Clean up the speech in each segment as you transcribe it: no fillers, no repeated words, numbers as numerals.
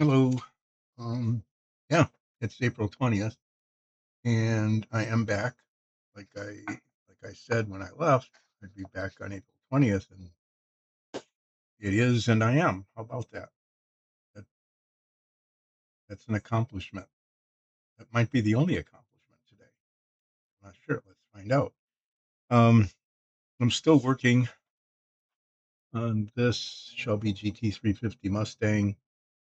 Hello. Um, yeah, it's April 20th, and I am back. Like I said when I left, I'd be back on April 20th, and it is, and I am. How about that? that that's an accomplishment. That might be the only accomplishment today. I'm not sure. Let's find out. Um, I'm still working on this Shelby GT-350 Mustang.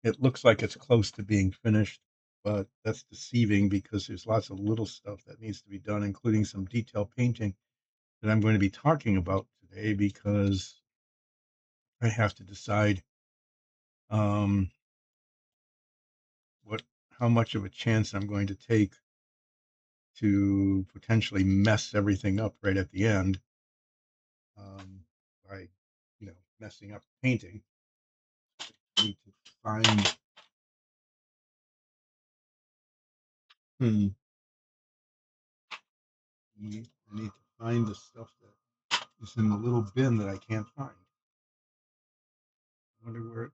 It looks like it's close to being finished, but that's deceiving because there's lots of little stuff that needs to be done, including some detail painting that I'm going to be talking about today because I have to decide um, what how much of a chance I'm going to take to potentially mess everything up right at the end um, by messing up painting. I need to find hmm, I need to find the stuff that is in the little bin that I can't find. I wonder where.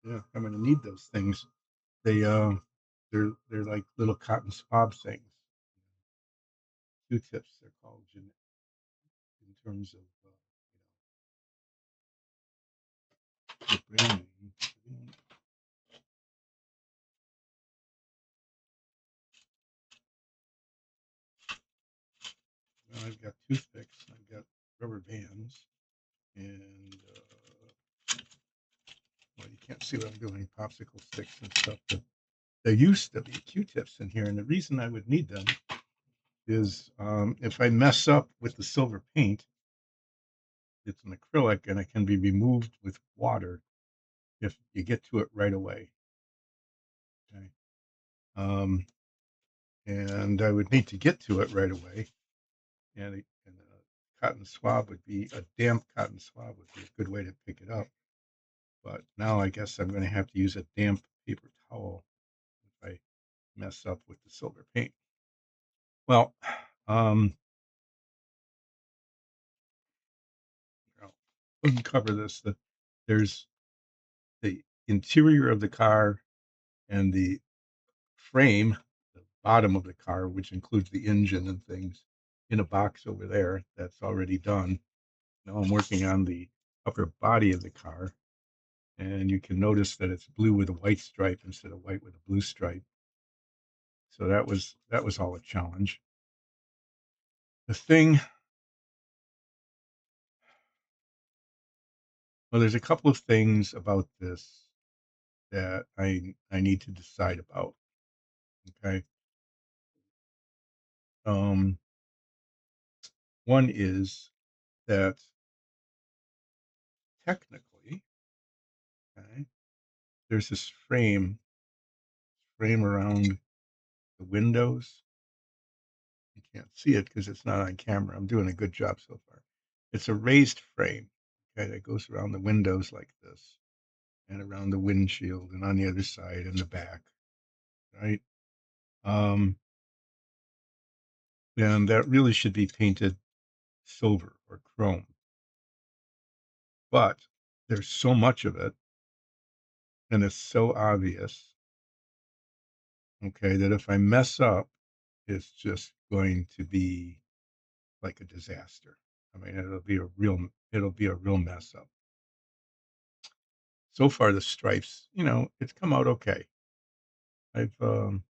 Yeah, I'm going to need those things. They they're like little cotton swab things. Q-tips, they're called in terms of the brand name. Well, I've got toothpicks, I've got rubber bands, and well, you can't see what I'm doing, popsicle sticks and stuff. But there used to be Q-tips in here, and the reason I would need them is if I mess up with the silver paint, it's an acrylic and it can be removed with water if you get to it right away. Okay. Um, and I would need to get to it right away. And a cotton swab would be a damp cotton swab would be a good way to pick it up. But now I guess I'm going to have to use a damp paper towel if I mess up with the silver paint. Well, um, I'll uncover this. There's the interior of the car and the frame, the bottom of the car, which includes the engine and things, in a box over there. That's already done. Now I'm working on the upper body of the car, and you can notice that it's blue with a white stripe instead of white with a blue stripe. So that was all a challenge. The thing, well, there's a couple of things about this that I need to decide about. Okay. Um, One is that technically, okay, there's this frame around the windows. You can't see it because it's not on camera. I'm doing a good job so far. It's a raised frame, okay, that goes around the windows like this, and around the windshield, and on the other side and the back, right? Um, and that really should be painted silver or chrome, but there's so much of it, and it's so obvious, okay, that if I mess up, it's just going to be like a disaster. I mean, it'll be a real mess up. So far, the stripes, it's come out okay. I've you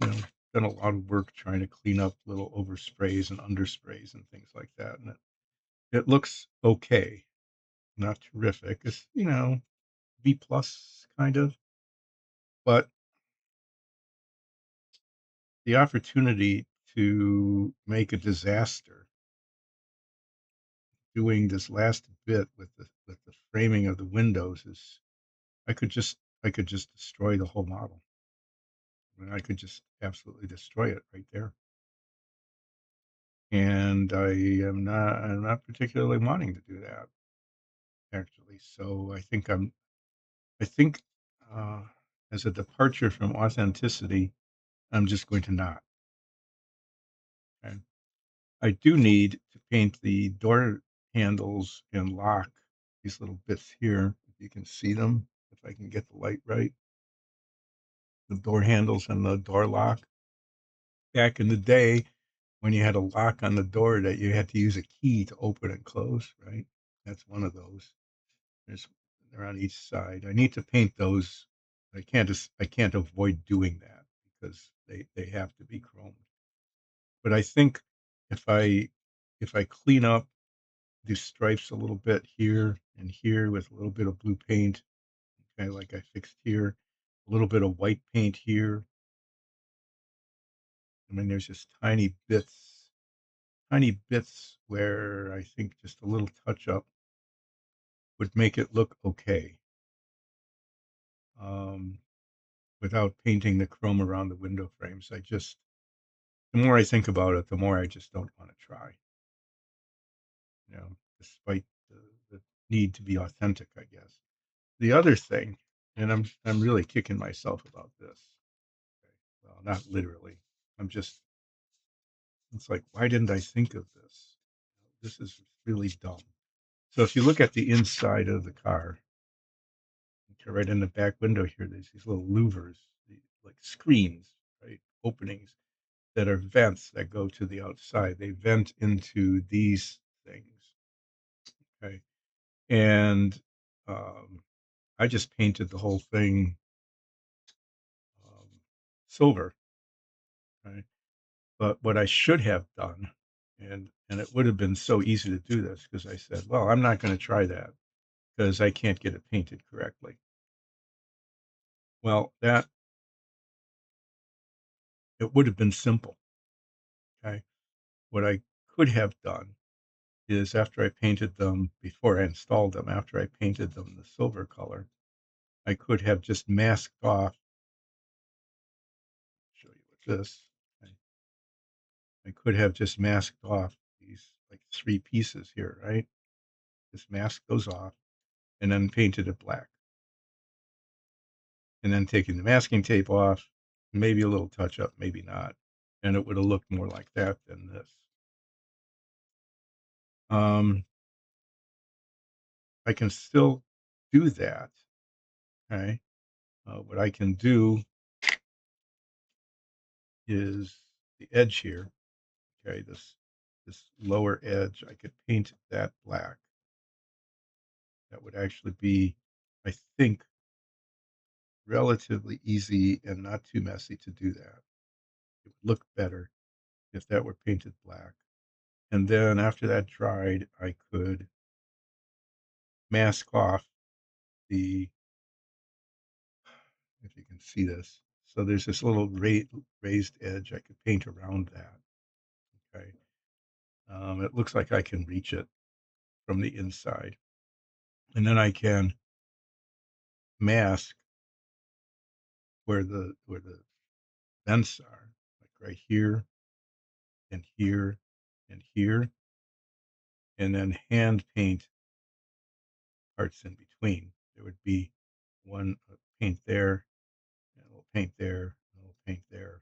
know done a lot of work trying to clean up little oversprays and undersprays and things like that, and it looks okay, not terrific. It's B plus kind of, but the opportunity to make a disaster doing this last bit with the framing of the windows is I could just I could just destroy the whole model. I mean, I could just absolutely destroy it right there. And I'm not particularly wanting to do that actually. So I think uh, as a departure from authenticity, I'm just going to not. Okay? I do need to paint the door handles and lock, these little bits here, if you can see them, if I can get the light right, the door handles and the door lock. Back in the day, when you had a lock on the door that you had to use a key to open and close, right? That's one of those. There's they're on each side. I need to paint those. I can't avoid doing that because they have to be chromed. But I think if I clean up, do stripes a little bit here and here with a little bit of blue paint, okay, like I fixed here, a little bit of white paint here. I mean, there's just tiny bits where I think just a little touch up would make it look okay, um, without painting the chrome around the window frames. The more I think about it, the more I just don't want to try, despite the need to be authentic, I guess. The other thing, and I'm really kicking myself about this. Okay? Well, not literally. I'm just, it's like, why didn't I think of this? This is really dumb. So if you look at the inside of the car, okay, right in the back window here, there's these little louvers, like screens, right? Openings that are vents that go to the outside. They vent into these things. Okay. And I just painted the whole thing um, silver. Right. But what I should have done, and it would have been so easy to do this because I said, well, I'm not going to try that because I can't get it painted correctly. Well, that it would have been simple. Okay. What I could have done is after I painted them, before I installed them, after I painted them the silver color, I could have just masked off, show you with this. I, I could have just masked off these like three pieces here, right? Just mask those off and then painted it black. And then taking the masking tape off, maybe a little touch up, maybe not. And it would have looked more like that than this. Um, I can still do that. Okay. What I can do is the edge here. Okay, this lower edge, I could paint that black. That would actually be, I think, relatively easy and not too messy to do that. It would look better if that were painted black. And then after that dried, I could mask off the, if you can see this. So there's this little raised edge. I could paint around that. Okay. It looks like I can reach it from the inside. And then I can mask where the vents are, like right here and here and here, and then hand paint parts in between. There would be one paint there, and a little paint there, and a little paint there.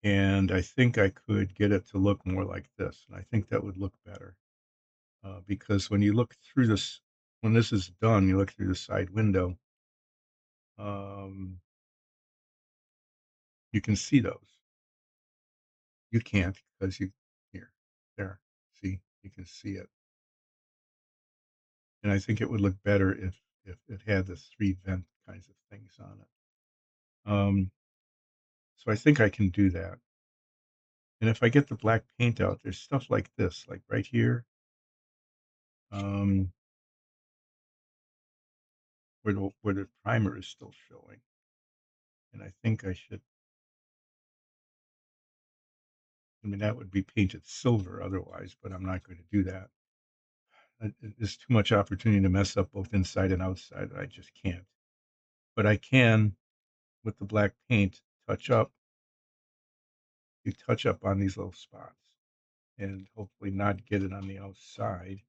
And I think I could get it to look more like this. And I think that would look better because when you look through this, when this is done, you look through the side window, um, you can see those. You can't because here, there, see, you can see it. And I think it would look better if it had the three vent kinds of things on it. So I think I can do that. And if I get the black paint out, there's stuff like this, like right here, um, where the primer is still showing. And I think I should. I mean, that would be painted silver otherwise, but I'm not going to do that. There's too much opportunity to mess up both inside and outside. I just can't. But I can, with the black paint, touch up on these little spots and hopefully not get it on the outside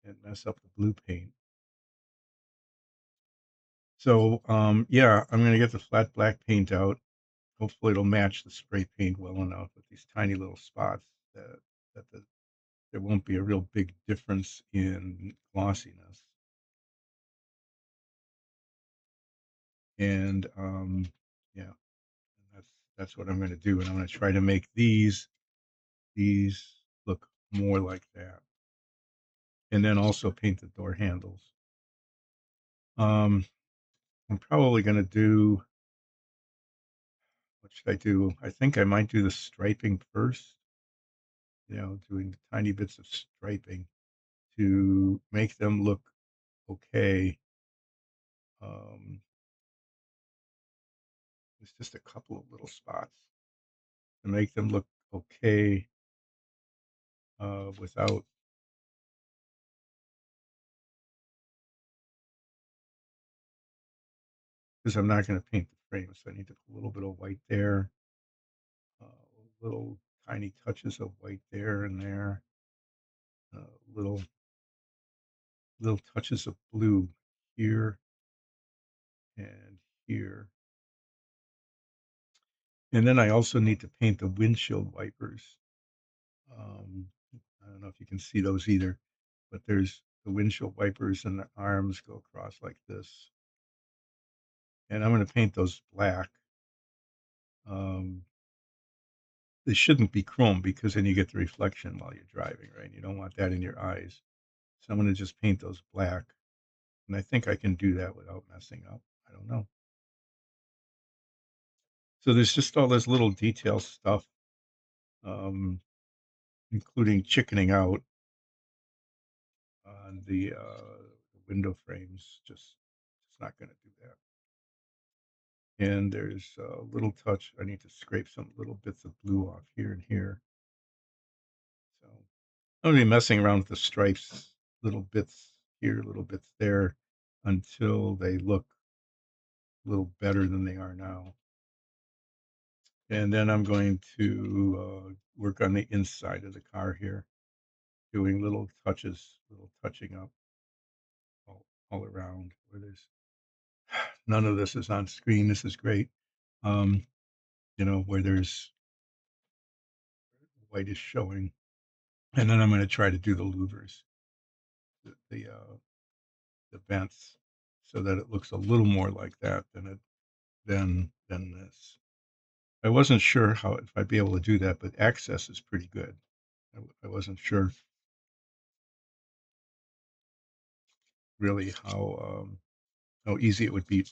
and mess up the blue paint. So, yeah, I'm going to get the flat black paint out. Hopefully it'll match the spray paint well enough with these tiny little spots that the there won't be a real big difference in glossiness. And yeah, that's what I'm going to do, and I'm going to try to make these look more like that, and then also paint the door handles. I'm probably going to do, what should I do? I think I might do the striping first, doing tiny bits of striping to make them look okay. There's just a couple of little spots to make them look okay without, because I'm not going to paint the frame, so I need to put a little bit of white there, little tiny touches of white there and there, little touches of blue here and here. And then I also need to paint the windshield wipers. I don't know if you can see those either, but there's the windshield wipers and the arms go across like this. And I'm going to paint those black. Um, they shouldn't be chrome because then you get the reflection while you're driving, right? You don't want that in your eyes. So I'm going to just paint those black. And I think I can do that without messing up. I don't know. So there's just all this little detail stuff, um, including chickening out on the window frames. Just it's not going to do that. And there's a little touch. I need to scrape some little bits of blue off here and here. So I'm going to be messing around with the stripes, little bits here, little bits there, until they look a little better than they are now. And then I'm going to work on the inside of the car here, doing little touches, little touching up all around. Where there's none of this is on screen. This is great. Where there's white is showing, and then I'm going to try to do the louvers, the vents, so that it looks a little more like that than this. I wasn't sure if I'd be able to do that, but access is pretty good. I wasn't sure really how easy it would be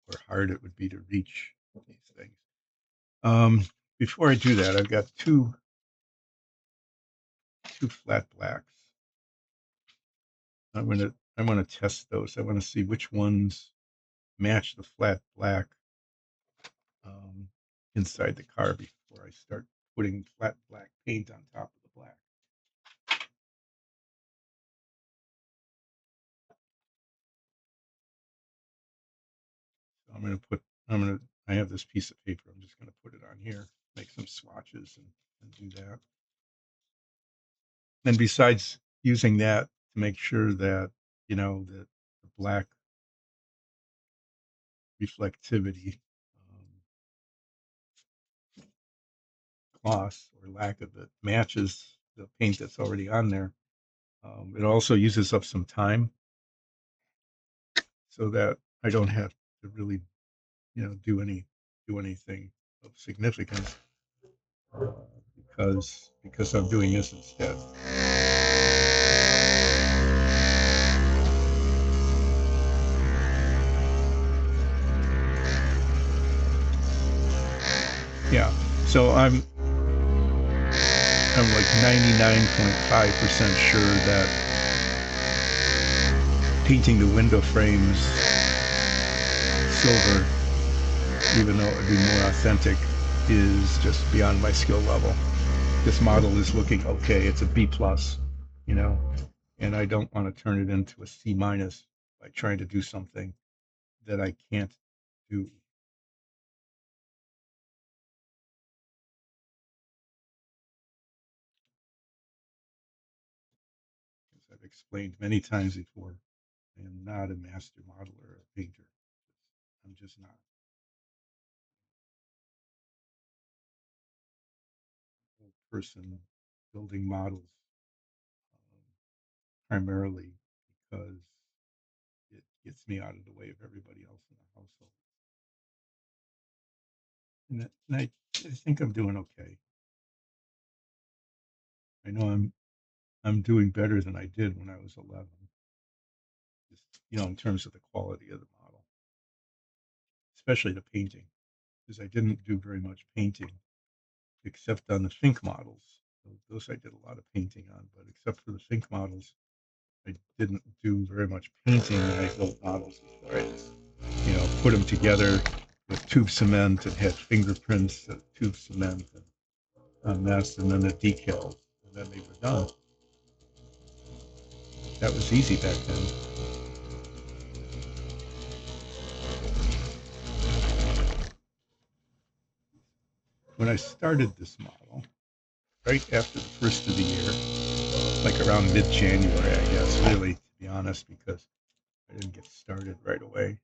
or hard it would be to reach these things. Before I do that, I've got two flat blacks. I want to test those. I want to see which ones match the flat black um, inside the car before I start putting flat black paint on top of the black. So I have this piece of paper. I'm just going to put it on here, make some swatches and do that. And besides using that to make sure that, that the black reflectivity, gloss or lack of it matches the paint that's already on there. It also uses up some time so that I don't have to really, do anything of significance because I'm doing this instead. Yeah. So I'm like 99.5% sure that painting the window frames silver, even though it would be more authentic, is just beyond my skill level. This model is looking okay. It's a B plus, and I don't want to turn it into a C minus by trying to do something that I can't do. As I've explained many times before, I am not a master modeler or a painter. I'm just not. A person building models primarily because it gets me out of the way of everybody else in the household. And I think I'm doing okay. I know I'm doing better than I did when I was 11, just, in terms of the quality of the model, especially the painting, because I didn't do very much painting except on the Fink models. Those I did a lot of painting on, but except for the Fink models, I didn't do very much painting when I built models before. I just, put them together with tube cement and had fingerprints of tube cement and a mess, and then the decals, and then they were done. That was easy back then. When I started this model, right after the first of the year, like around mid-January, I guess, really, to be honest, because I didn't get started right away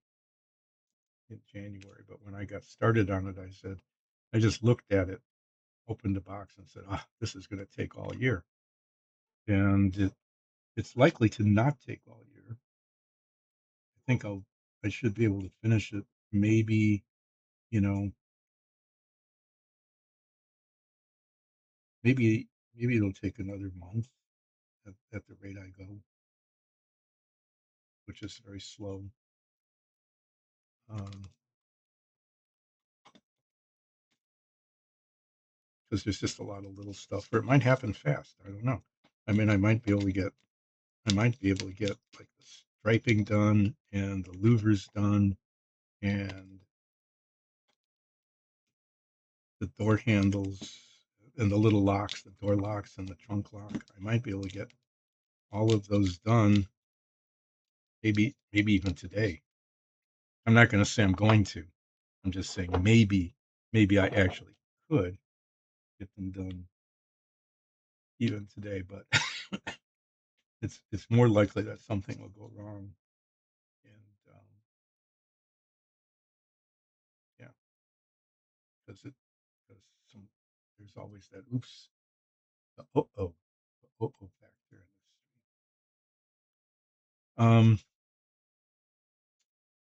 in January. But when I got started on it, I just looked at it, opened the box, and said, this is going to take all year. And it's likely to not take all year. I think I should be able to finish it maybe, you know, maybe it'll take another month at the rate I go, which is very slow. Because there's just a lot of little stuff, or it might happen fast. I don't know. I mean, I might be able to get like the striping done and the louvers done and the door handles and the little locks, the door locks and the trunk lock. I might be able to get all of those done, maybe even today. I'm not going to say I'm going to. I'm just saying maybe I actually could get them done even today, but it's more likely that something will go wrong. And yeah, because it because some there's always that oops, the oh factor in this.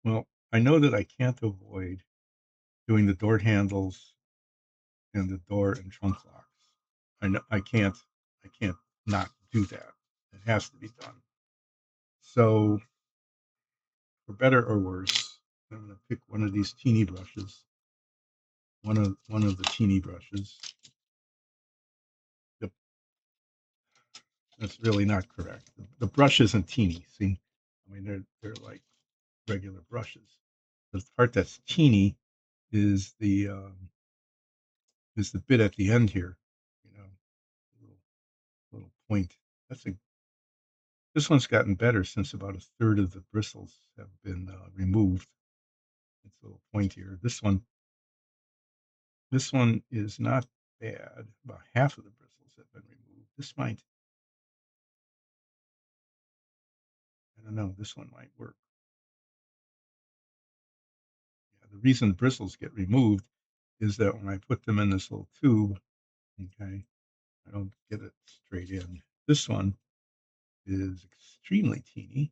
Well, I know that I can't avoid doing the door handles and the door and trunk locks. I know I can't not do that. It has to be done. So for better or worse, I'm going to pick one of these teeny brushes, one of the teeny brushes. Yep, that's really not correct. The brush isn't teeny. See, I mean they're like regular brushes. The part that's teeny is the bit at the end here. Little, little point. That's a This one's gotten better since about a third of the bristles have been removed. It's a little pointier. This one is not bad. About half of the bristles have been removed. I don't know, this one might work. Yeah, the reason bristles get removed is that when I put them in this little tube, okay, I don't get it straight in. This one is extremely teeny,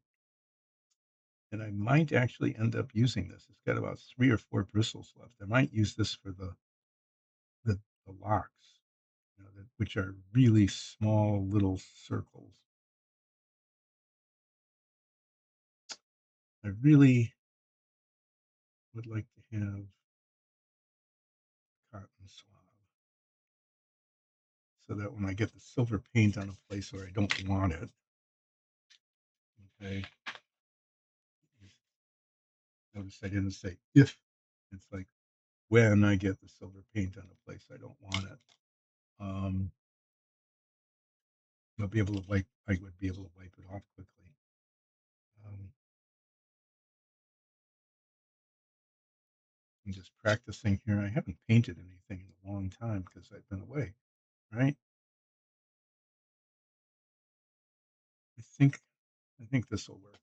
and I might actually end up using this. It's got about 3 or 4 bristles left. I might use this for the locks, which are really small little circles. I really would like to have cotton swab so that when I get the silver paint on a place where I don't want it, okay, notice I didn't say if, it's like when I get the silver paint on a place I don't want it. Um, I would be able to wipe it off quickly. Um, I'm just practicing here. I haven't painted anything in a long time because I've been away, right? I think I think this will work.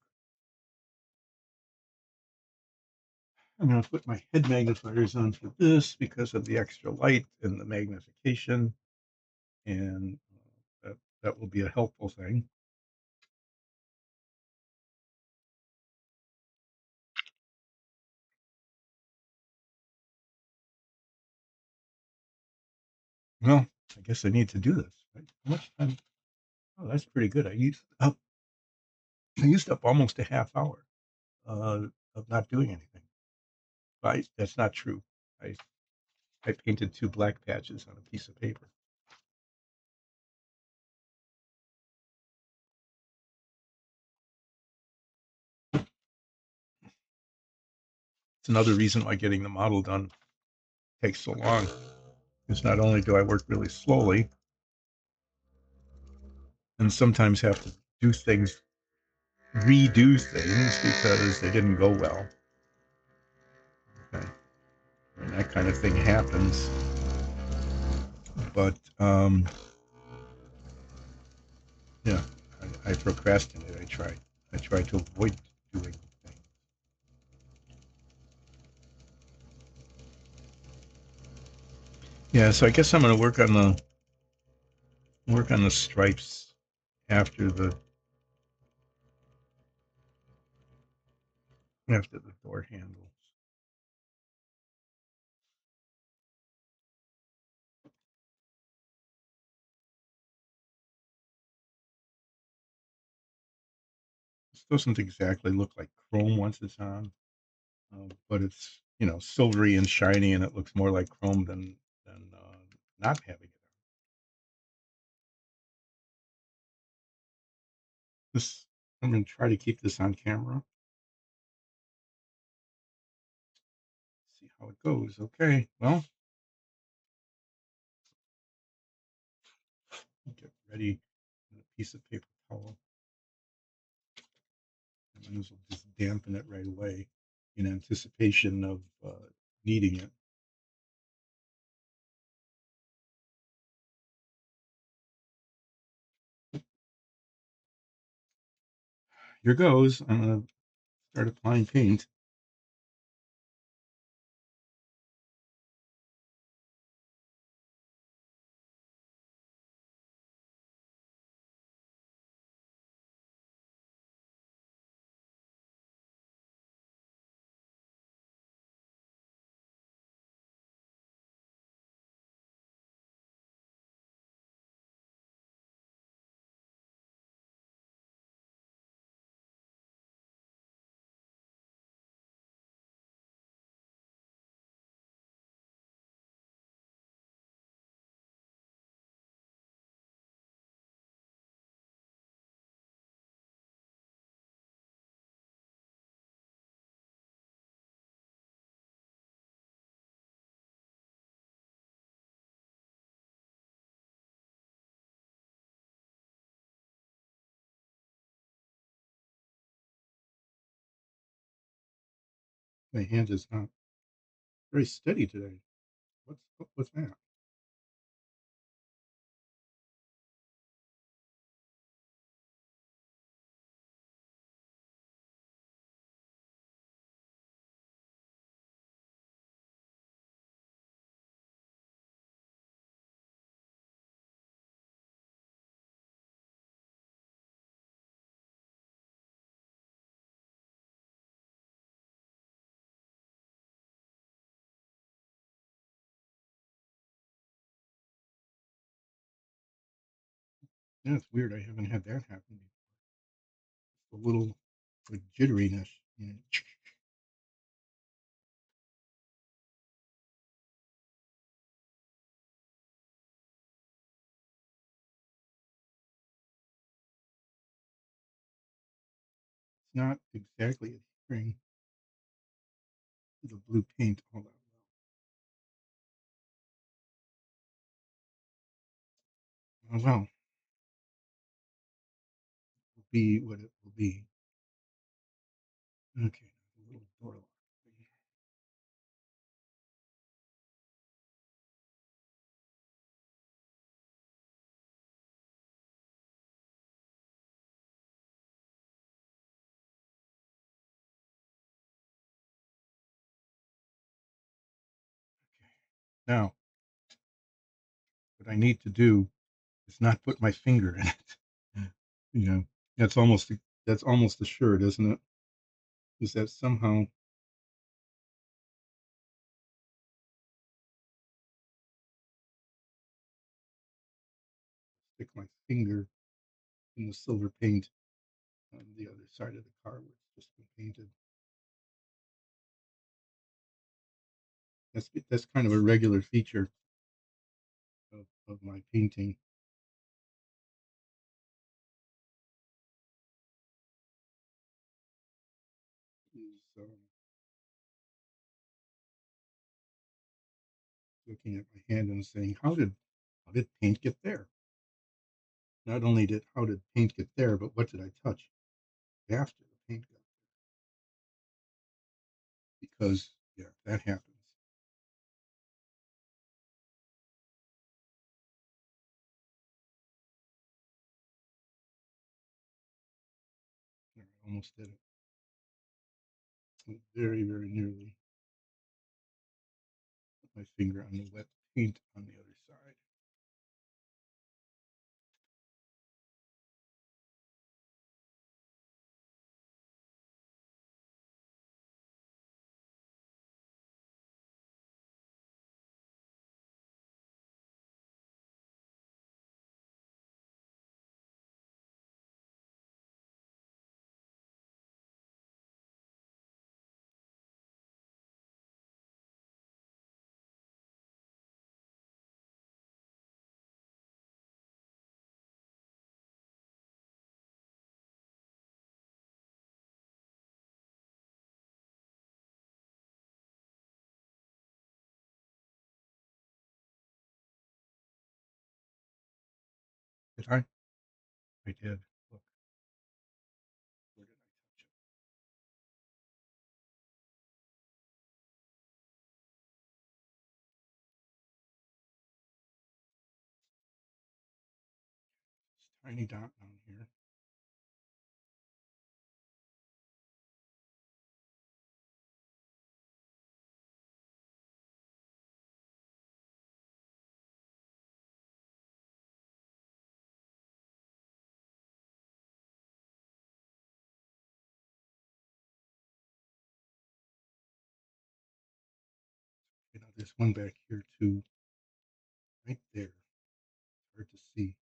I'm going to put my head magnifiers on for this because of the extra light and the magnification, and that will be a helpful thing. Well, I guess I need to do this. Right? How much time? Oh, that's pretty good. I used up almost a half hour of not doing anything. That's not true. I I painted two black patches on a piece of paper. It's another reason why getting the model done takes so long. Is not only do I work really slowly and sometimes have to do things, redo things because they didn't go well. Okay. And that kind of thing happens. But yeah, I procrastinate. I try to avoid doing things. Yeah, so I guess I'm going to work on the stripes after the door handles. This doesn't exactly look like chrome once it's on, but it's silvery and shiny, and it looks more like chrome than not having it. This I'm going to try to keep this on camera. See how it goes. Okay, well, get ready with a piece of paper towel. I might as well just dampen it right away in anticipation of needing it. Here goes. I'm going to start applying paint. My hand is not very steady today. What's that? Yeah, it's weird. I haven't had that happen before. A little like jitteriness. It's not exactly adhering to the blue paint all that well. Oh, well, will be what it will be. Okay, a little door lock. Okay. Now, what I need to do is not put my finger in it. You know, that's almost assured, isn't it? Is that somehow stick my finger in the silver paint on the other side of the car where it's just been painted. That's kind of a regular feature of my painting. Is looking at my hand and saying, how did paint get there? Not only did how did paint get there, but what did I touch after the paint got there? Because yeah, that happens. I almost did it. Very, very nearly. Put my finger on the wet paint on the other side. Did I? I did. Look, where did I touch it? Just tiny dot on here. There's one back here too, right there. It's hard to see.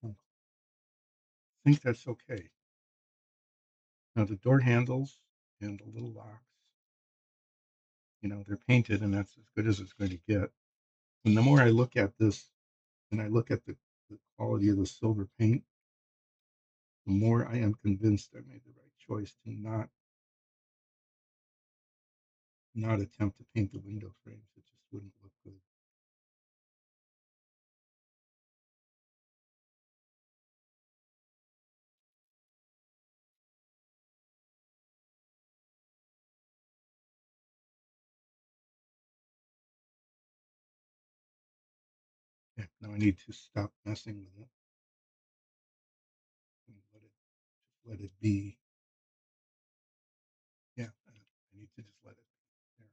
I think that's okay. Now the door handles and the little locks, they're painted and that's as good as it's going to get. And the more I look at this and I look at the quality of the silver paint, the more I am convinced I made the right choice to not attempt to paint the window frames. It just wouldn't look good. Yeah, now I need to stop messing with it and let it be. Yeah, I need to just let it be there.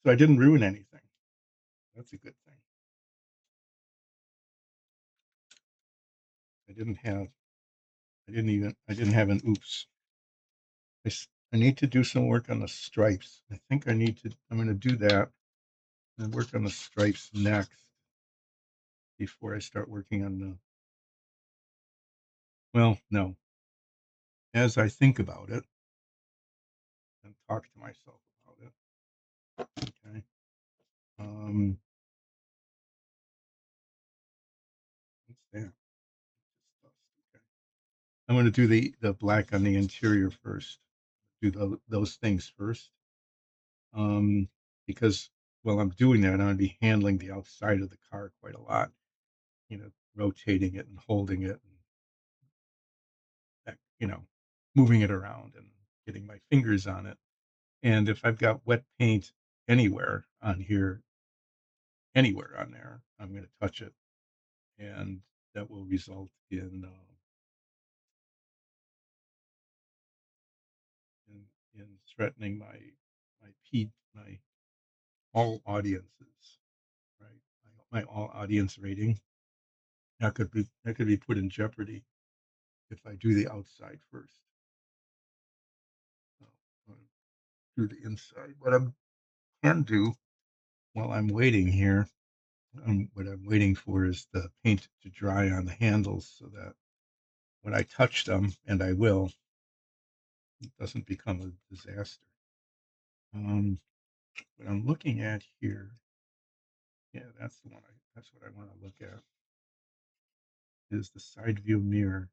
So I didn't ruin anything. That's a good thing. I didn't have I didn't have an oops. I need to do some work on the stripes. I'm going to do that and work on the stripes next before I start working on well, no, as I think about it and talk to myself about it. Okay. Um, what's that? Just dust. Okay. I'm going to do the black on the interior first. Do those things first. Um, because while I'm doing that, I'm going to be handling the outside of the car quite a lot. Rotating it and holding it, and moving it around and getting my fingers on it. And if I've got wet paint anywhere on here, anywhere on there, I'm going to touch it, and that will result in threatening my all audiences, right? my all audience rating. That could be put in jeopardy if I do the outside first. So, do the inside. What I can do while I'm waiting here, what I'm waiting for is the paint to dry on the handles so that when I touch them, and I will, it doesn't become a disaster. What I'm looking at here, yeah, that's the one. That's what I want to look at. Is the side view mirror.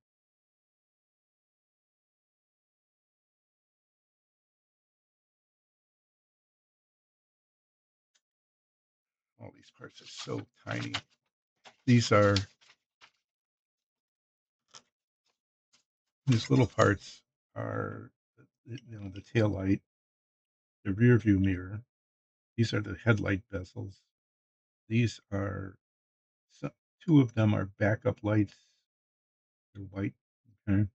All these parts are so tiny. These little parts are, the tail light, the rear view mirror. These are the headlight bezels. These are so, two of them are backup lights. They're white, okay,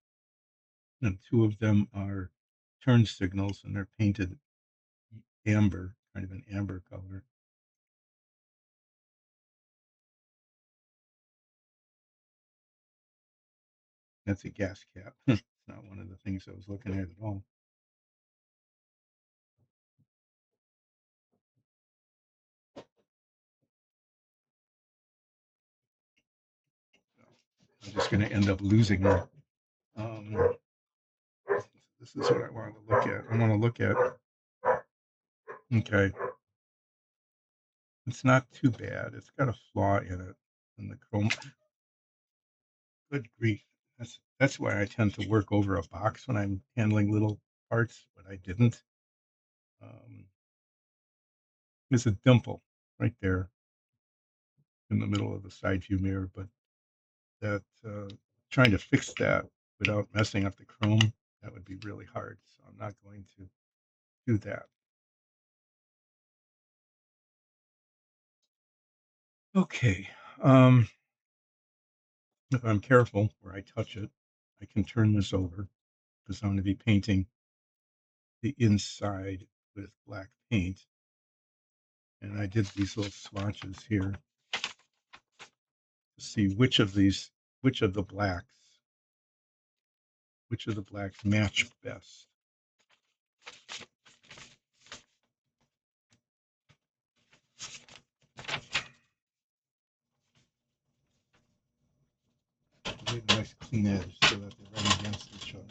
and two of them are turn signals, and they're painted amber, kind of an amber color. That's a gas cap. It's not one of the things I was looking at all. I'm just going to end up losing it. Um, this is what I want to look at. I want to look at, okay, it's not too bad. It's got a flaw in it, in the chrome. Good grief. That's why I tend to work over a box when I'm handling little parts, but I didn't. Um, there's a dimple right there in the middle of the side view mirror, but that trying to fix that without messing up the chrome, that would be really hard. So I'm not going to do that. Okay. Um, if I'm careful where I touch it, I can turn this over because I'm going to be painting the inside with black paint. And I did these little swatches here to see which of the blacks match best. Get a nice clean edge so that they're right against each other.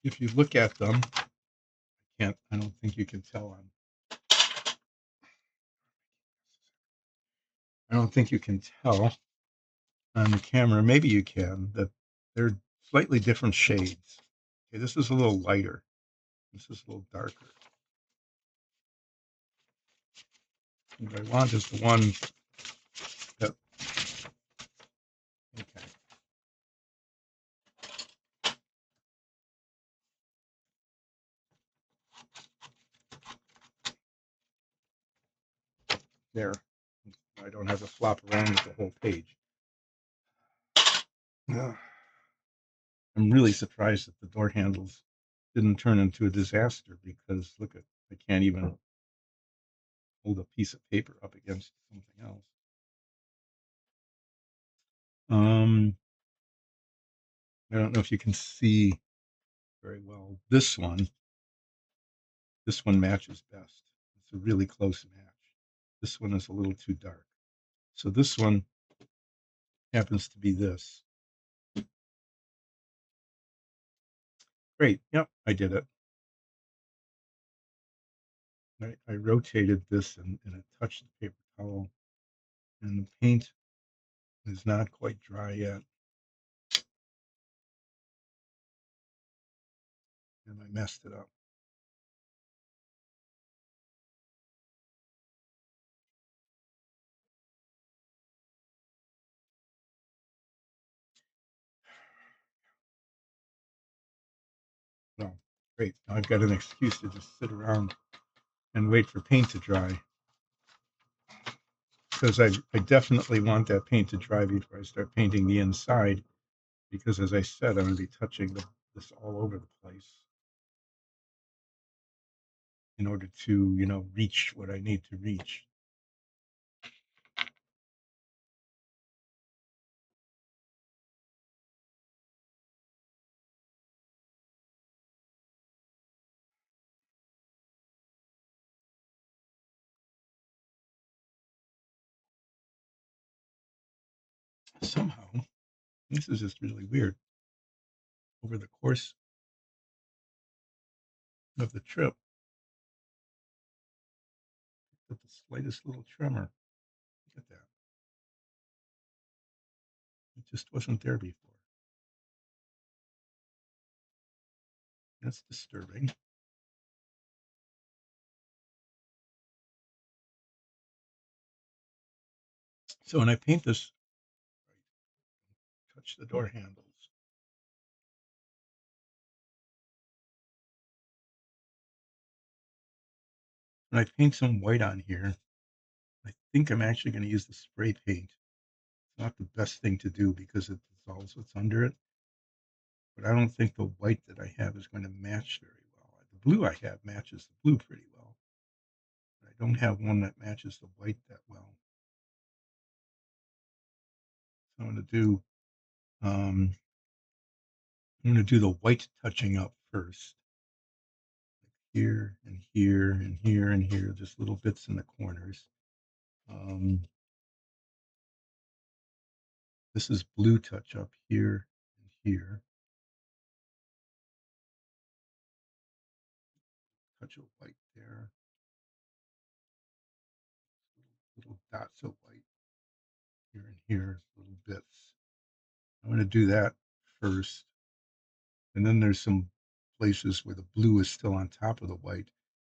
If you look at them, I don't think you can tell I don't think you can tell on the camera. Maybe you can, that they're slightly different shades. Okay, this is a little lighter. This is a little darker. What I want is the one that, okay. There. I don't have to flop around with the whole page. Yeah. I'm really surprised that the door handles didn't turn into a disaster because look at, I can't even hold a piece of paper up against something else. Um, I don't know if you can see very well. This one matches best. It's a really close match. This one is a little too dark. So this one happens to be this. Great. Yep, I did it. I rotated this and it touched the paper towel, and the paint is not quite dry yet. And I messed it up. Well, great. Now I've got an excuse to just sit around and wait for paint to dry. Because I definitely want that paint to dry before I start painting the inside. because as I said, I'm going to be touching this all over the place in order to, reach what I need to reach. Somehow, this is just really weird. Over the course of the trip, with the slightest little tremor, look at that. It just wasn't there before. That's disturbing. So when I paint this, touch the door handles. When I paint some white on here, I think I'm actually going to use the spray paint. It's not the best thing to do because it dissolves what's under it. But I don't think the white that I have is going to match very well. The blue I have matches the blue pretty well. But I don't have one that matches the white that well. So um, I'm going to do the white touching up first. Like here and here and here and here, just little bits in the corners. This is blue touch up here and here. Touch of white there. Little dots of white here and here, little bits. I'm going to do that first. And then there's some places where the blue is still on top of the white.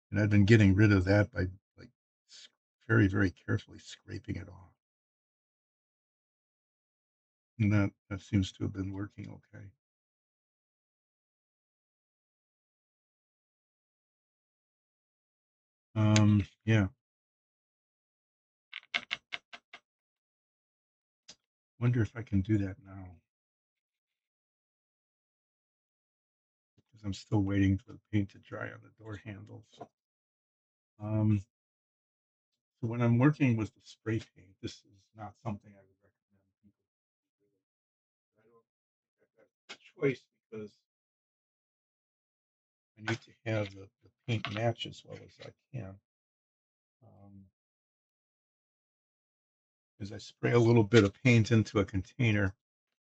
And I've been getting rid of that by like very, very carefully scraping it off. And that seems to have been working okay. Yeah. Wonder if I can do that now. Because I'm still waiting for the paint to dry on the door handles. So when I'm working with the spray paint, this is not something I would recommend people do. I don't think I've got a choice because I need to have the paint match as well as I can. Is I spray a little bit of paint into a container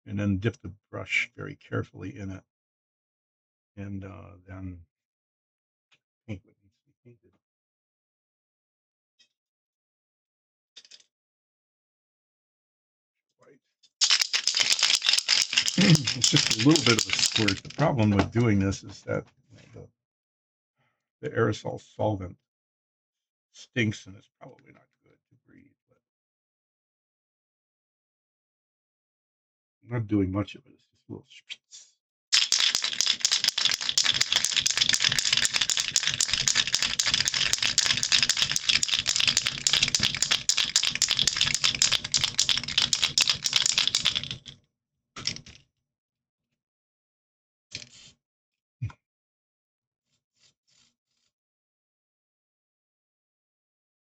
and then dip the brush very carefully in it, and then paint what needs to be painted. White. It's just a little bit of a squirt. The problem with doing this is that the aerosol solvent stinks and it's probably not good to breathe. But I'm not doing much of it. It's just little spritz.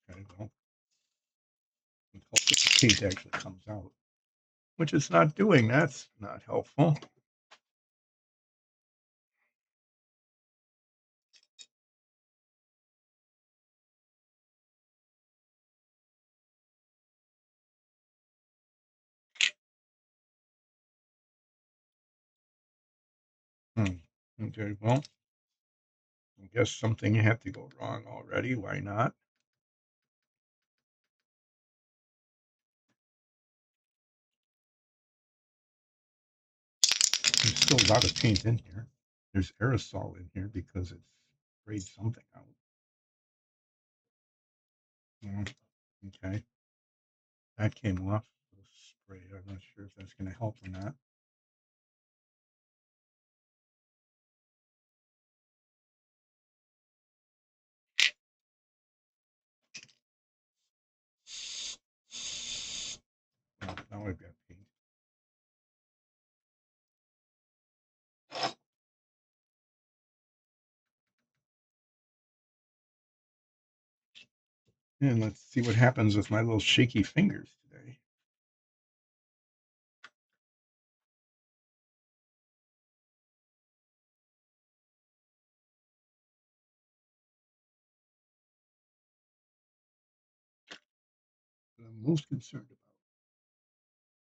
Okay, well, until the paint actually comes out, which it's not doing. That's not helpful. Okay, well, I guess something had to go wrong already. Why not? There's still a lot of paint in here. There's aerosol in here because it's sprayed something out. Okay, that came off the spray. I'm not sure if that's going to help or not. Now I've got paint. And let's see what happens with my little shaky fingers today. What I'm most concerned about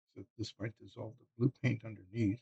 is that this might dissolve the blue paint underneath.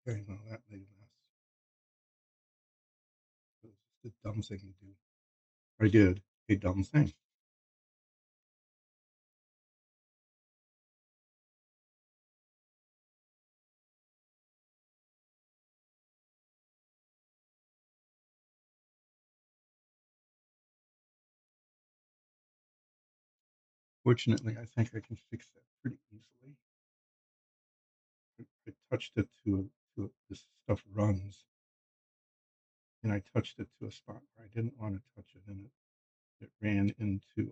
Okay, well, that made a mess. It was just a dumb thing to do. I did a dumb thing. Fortunately, I think I can fix that pretty easily. I touched it this stuff runs, and I touched it to a spot where I didn't want to touch it, and it ran into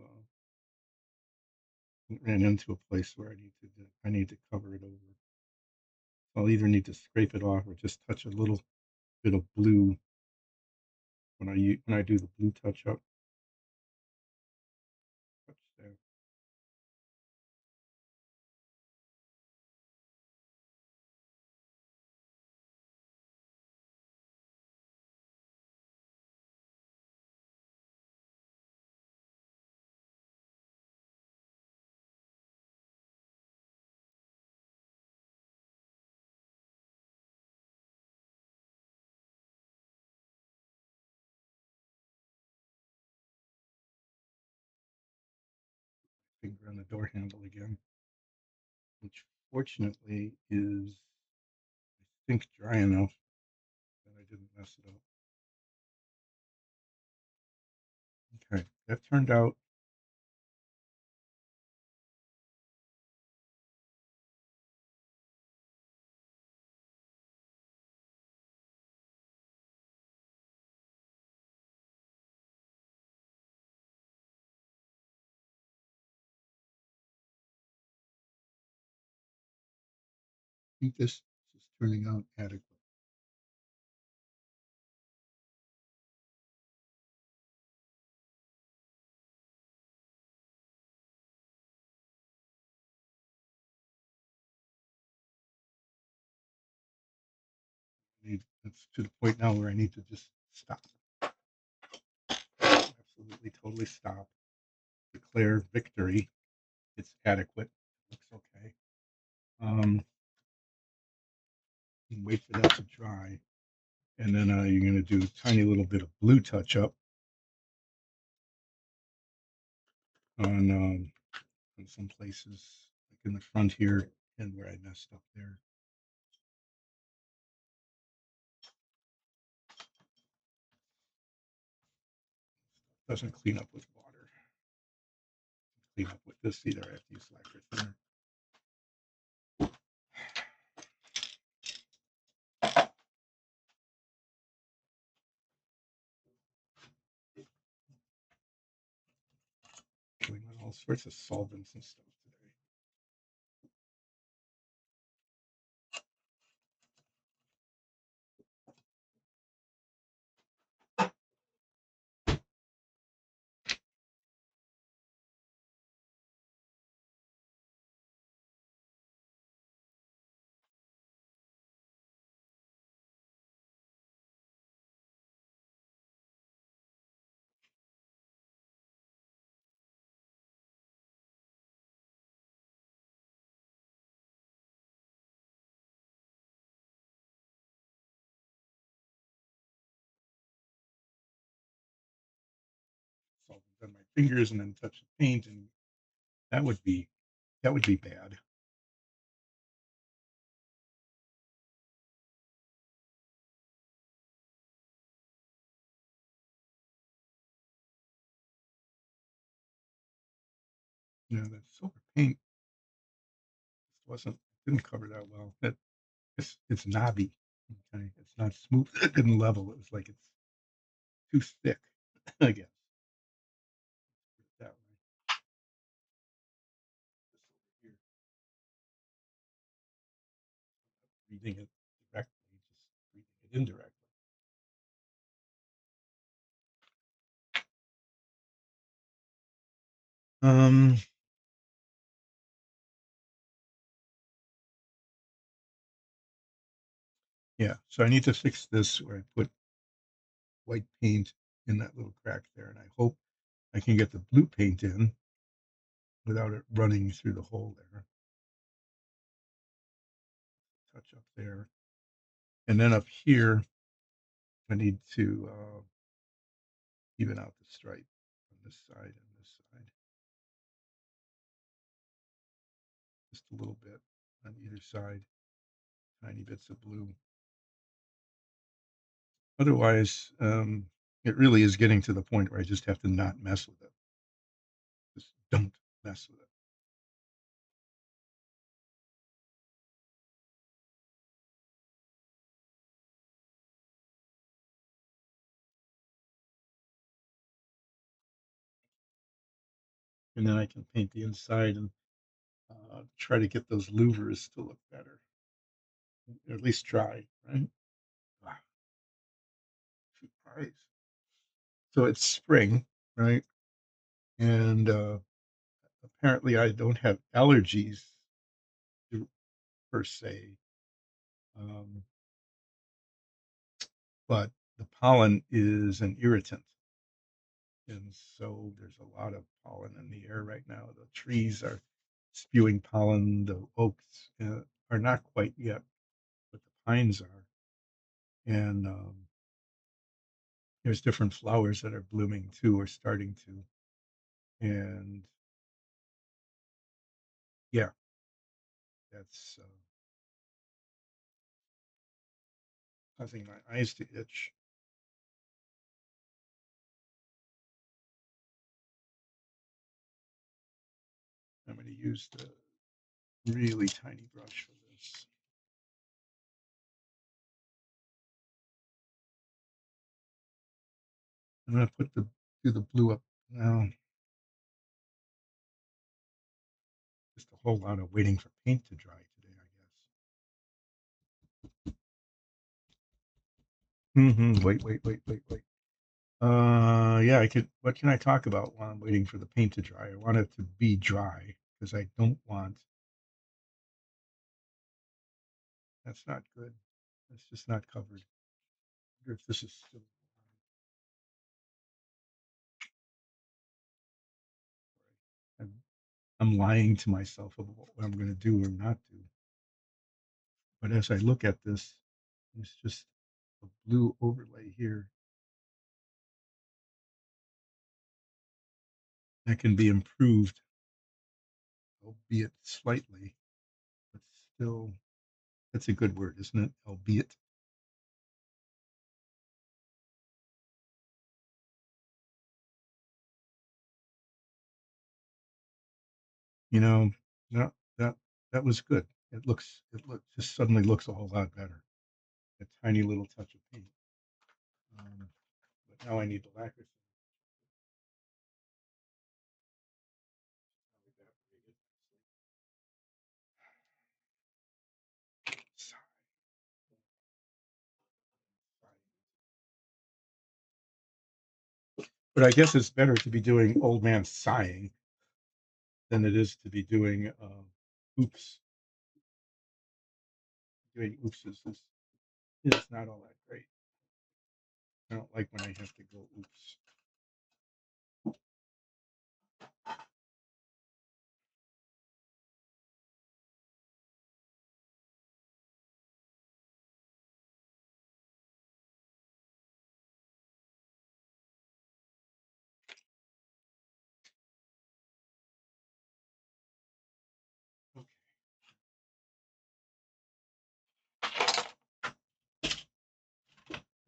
a place where I need to cover it over. I'll either need to scrape it off or just touch a little bit of blue when I do the blue touch up. Touch there. Finger on the door handle again, which fortunately is, I think, dry enough that I didn't mess it up. Okay, that turned out. I think this is turning out adequate. It's to the point now where I need to just stop. Absolutely, totally stop. Declare victory. It's adequate. Looks okay. Wait for that to dry, and then you're going to do a tiny little bit of blue touch up on some places, like in the front here and where I messed up there. Doesn't clean up with water. Clean up with this either. I have to use lacquer thinner. Doing all sorts of solvents and stuff today. on my fingers and then touch the paint, and that would be bad. That silver paint didn't cover that well. It's knobby. Okay, it's not smooth and level. It's like it's too thick, I guess. Put it that way. This over here, reading it directly, just reading it indirectly. Um, yeah, so I need to fix this where I put white paint in that little crack there, and I hope I can get the blue paint in without it running through the hole there. Touch up there. And then up here, I need to even out the stripe on this side and this side. Just a little bit on either side, tiny bits of blue. Otherwise, it really is getting to the point where I just have to not mess with it. Just don't mess with it. And then I can paint the inside and try to get those louvers to look better, or at least try, right? Wow, surprise. So it's spring, right? And apparently I don't have allergies per se, um, but the pollen is an irritant. And so there's a lot of pollen in the air right now. The trees are spewing pollen. The oaks are not quite yet, but the pines are. And there's different flowers that are blooming too, or starting to. And yeah, that's causing my eyes to itch. I'm going to use the really tiny brush for this. I'm going to do the blue up now. Just a whole lot of waiting for paint to dry today, I guess. Wait. Yeah, I could. What can I talk about while I'm waiting for the paint to dry? I want it to be dry because I don't want. That's not good. It's just not covered. I wonder if this is still. I'm, I'm lying to myself about what I'm going to do or not do. But as I look at this, there's just a blue overlay here that can be improved, albeit slightly, but still, that's a good word, isn't it? Albeit. You know, that that that was good. Just suddenly looks a whole lot better. A tiny little touch of paint. But now I need the lacquer. But I guess it's better to be doing old man sighing than it is to be doing oops. Doing oopses is not all that great. I don't like when I have to go oops.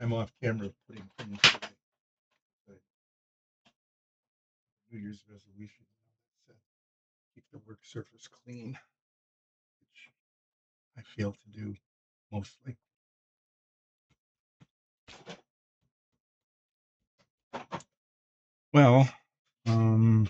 I'm off camera putting things away. But New Year's resolution, that's keep the work surface clean, which I fail to do mostly. Well, um,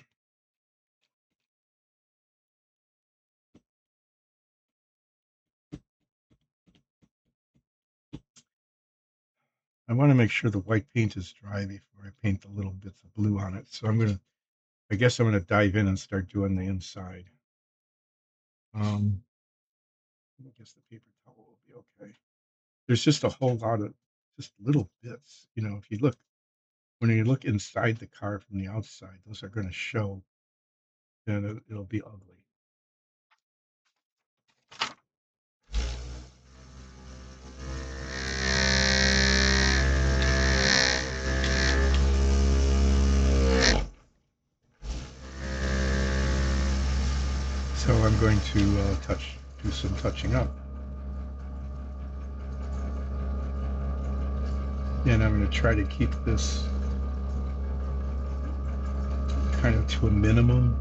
I want to make sure the white paint is dry before I paint the little bits of blue on it. So I guess I'm gonna dive in and start doing the inside. I guess the paper towel will be okay. There's just a whole lot of just little bits. If you look when you look inside the car from the outside, those are going to show, and it'll be ugly. So I'm going to do some touching up, and I'm going to try to keep this kind of to a minimum,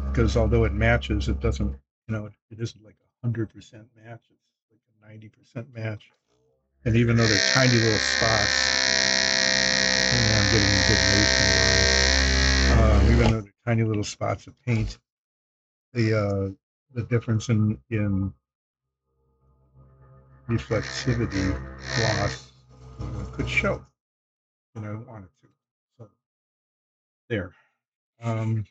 because although it matches, it doesn't, it isn't like 100% match. It's like a 90% match. And even though they're tiny little spots, I'm getting a good racing. Even though they're tiny little spots of paint, the difference in reflectivity gloss could show, and I want it to. So there. Um,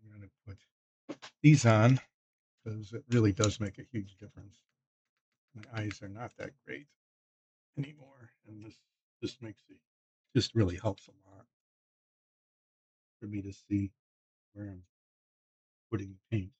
I'm going to put these on because it really does make a huge difference. My eyes are not that great anymore, and this makes it just really helps a lot for me to see where I'm putting the paint.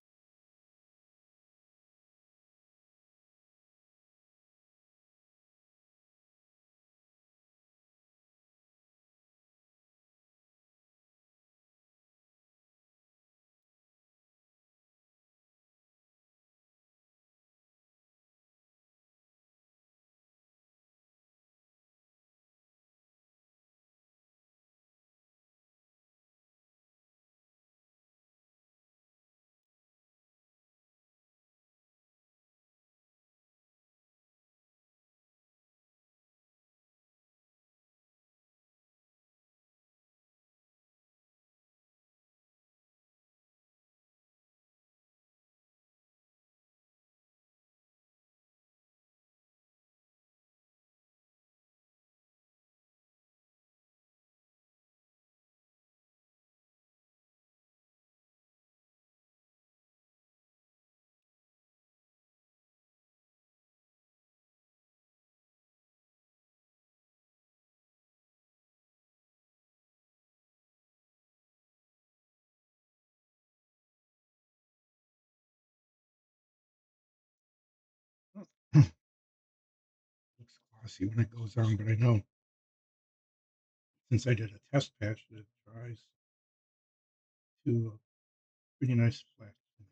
Looks glossy when it goes on, but I know since I did a test patch that it dries to a pretty nice flat finish.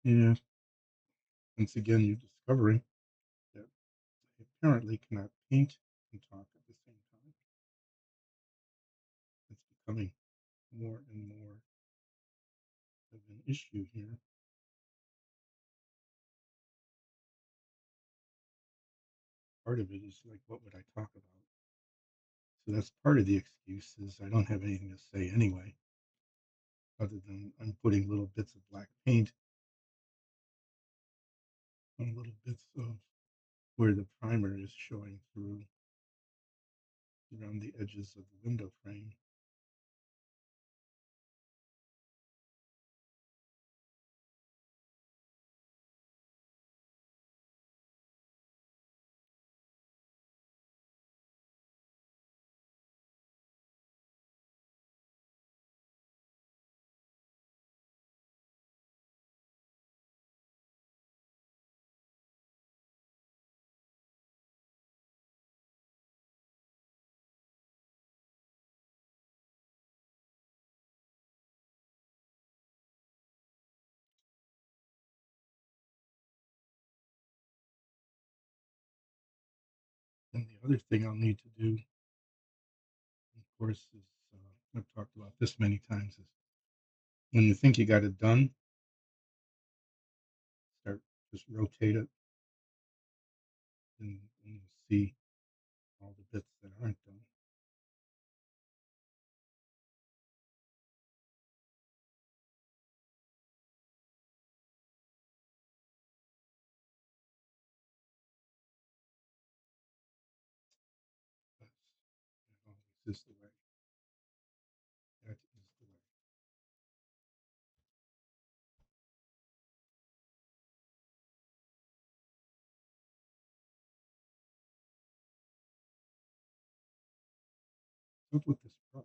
Yeah, once again, you're discovering that I apparently cannot paint and talk at the same time. It's becoming more and more of an issue here. Part of it is like, what would I talk about? So that's part of the excuse is I don't have anything to say anyway, other than I'm putting little bits of black paint on little bits of where the primer is showing through around the edges of the window frame. And the other thing I'll need to do, of course, is I've talked about this many times, is when you think you got it done, start just rotate it and you'll see all the bits that aren't done. That's that always is the way. That is the way. What's up with this brush?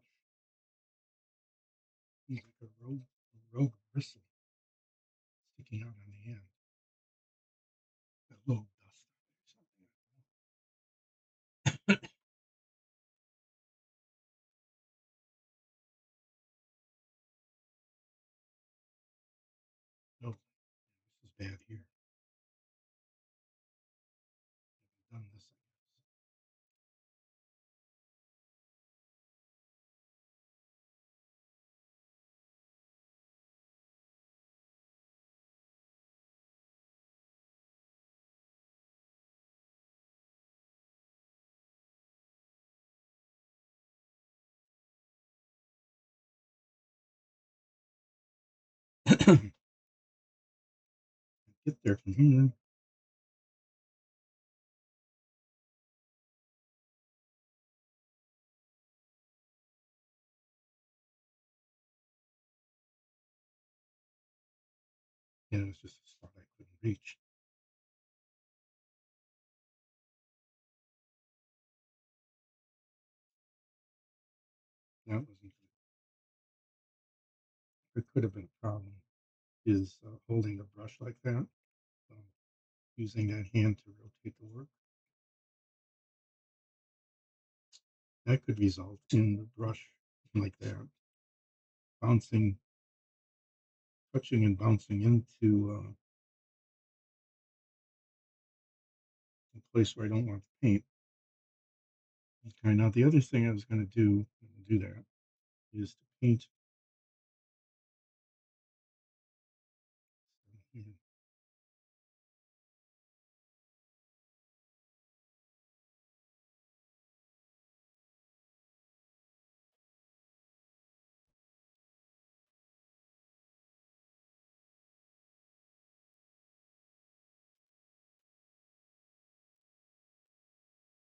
It's like a rogue bristle sticking out on the end. A little dust or something. Oh, this is bad here. I haven't done this, I guess. Get there from here. Yeah, it's just a spot I couldn't reach. That wasn't. It could have been a problem. Is holding the brush like that, using that hand to rotate the work. That could result in the brush like that bouncing, touching and bouncing into a place where I don't want to paint. Okay, now the other thing I was going to do that, is to paint.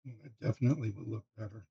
So that definitely would look better.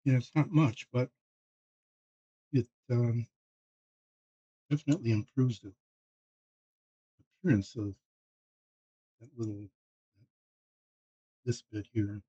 It's not much, but it definitely improves the appearance of that little this bit here.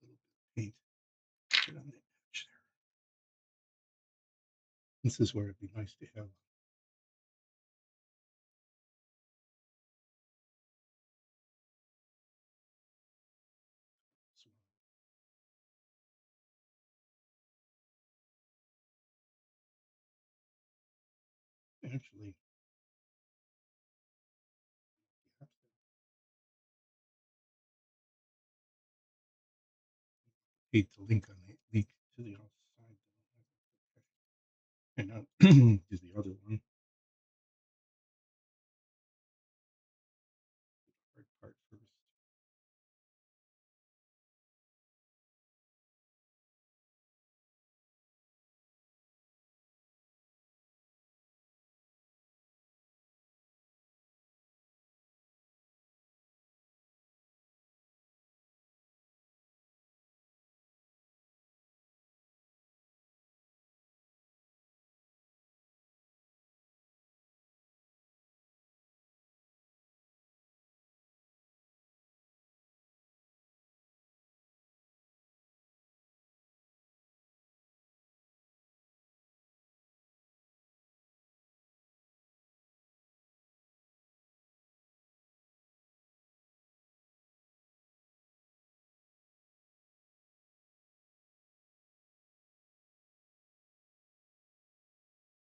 Little bit of paint put on the edge there. This is where it'd be nice to have some, actually hate the link on the leak to the outside. And now do the other one. Hard part first.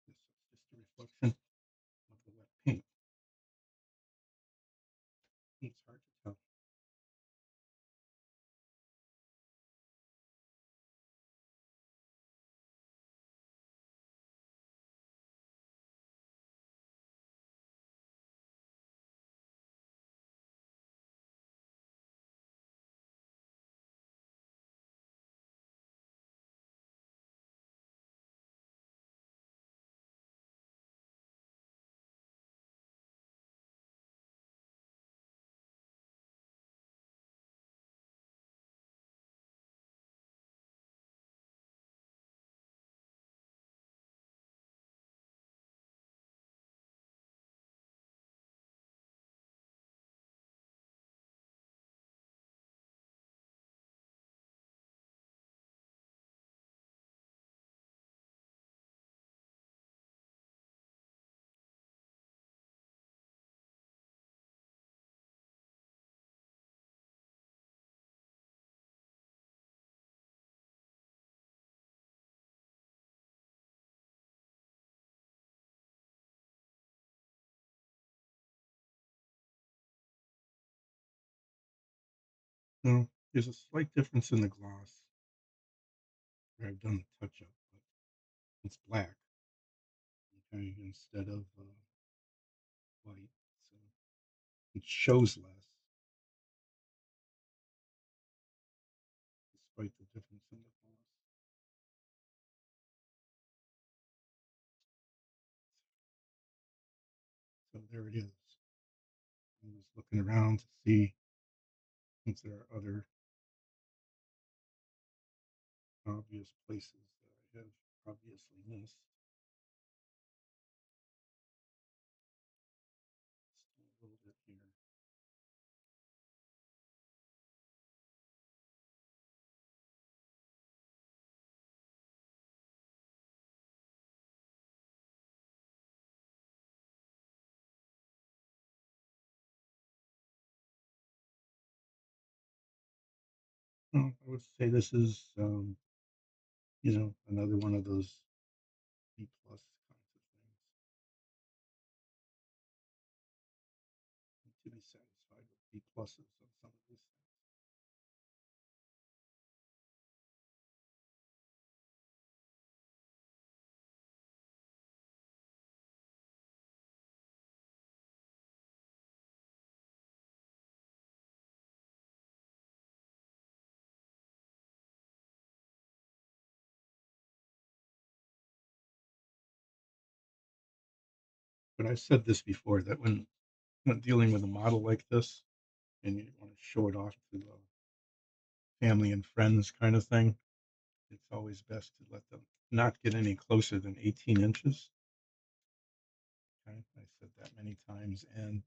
This is just a reflection of the wet paint. It's hard to tell. No, there's a slight difference in the gloss where I've done the touch up, but it's black, okay, instead of white, so it shows less despite the difference in the gloss. So there it is. I was looking around to see if there are other obvious places that I have obviously missed. Just a little bit here. Well, I would say this is, another one of those B plus kinds of things. To be satisfied with B pluses on some of these things. but I've said this before that when dealing with a model like this and you want to show it off to family and friends kind of thing, it's always best to let them not get any closer than 18 inches. Okay, I said that many times, and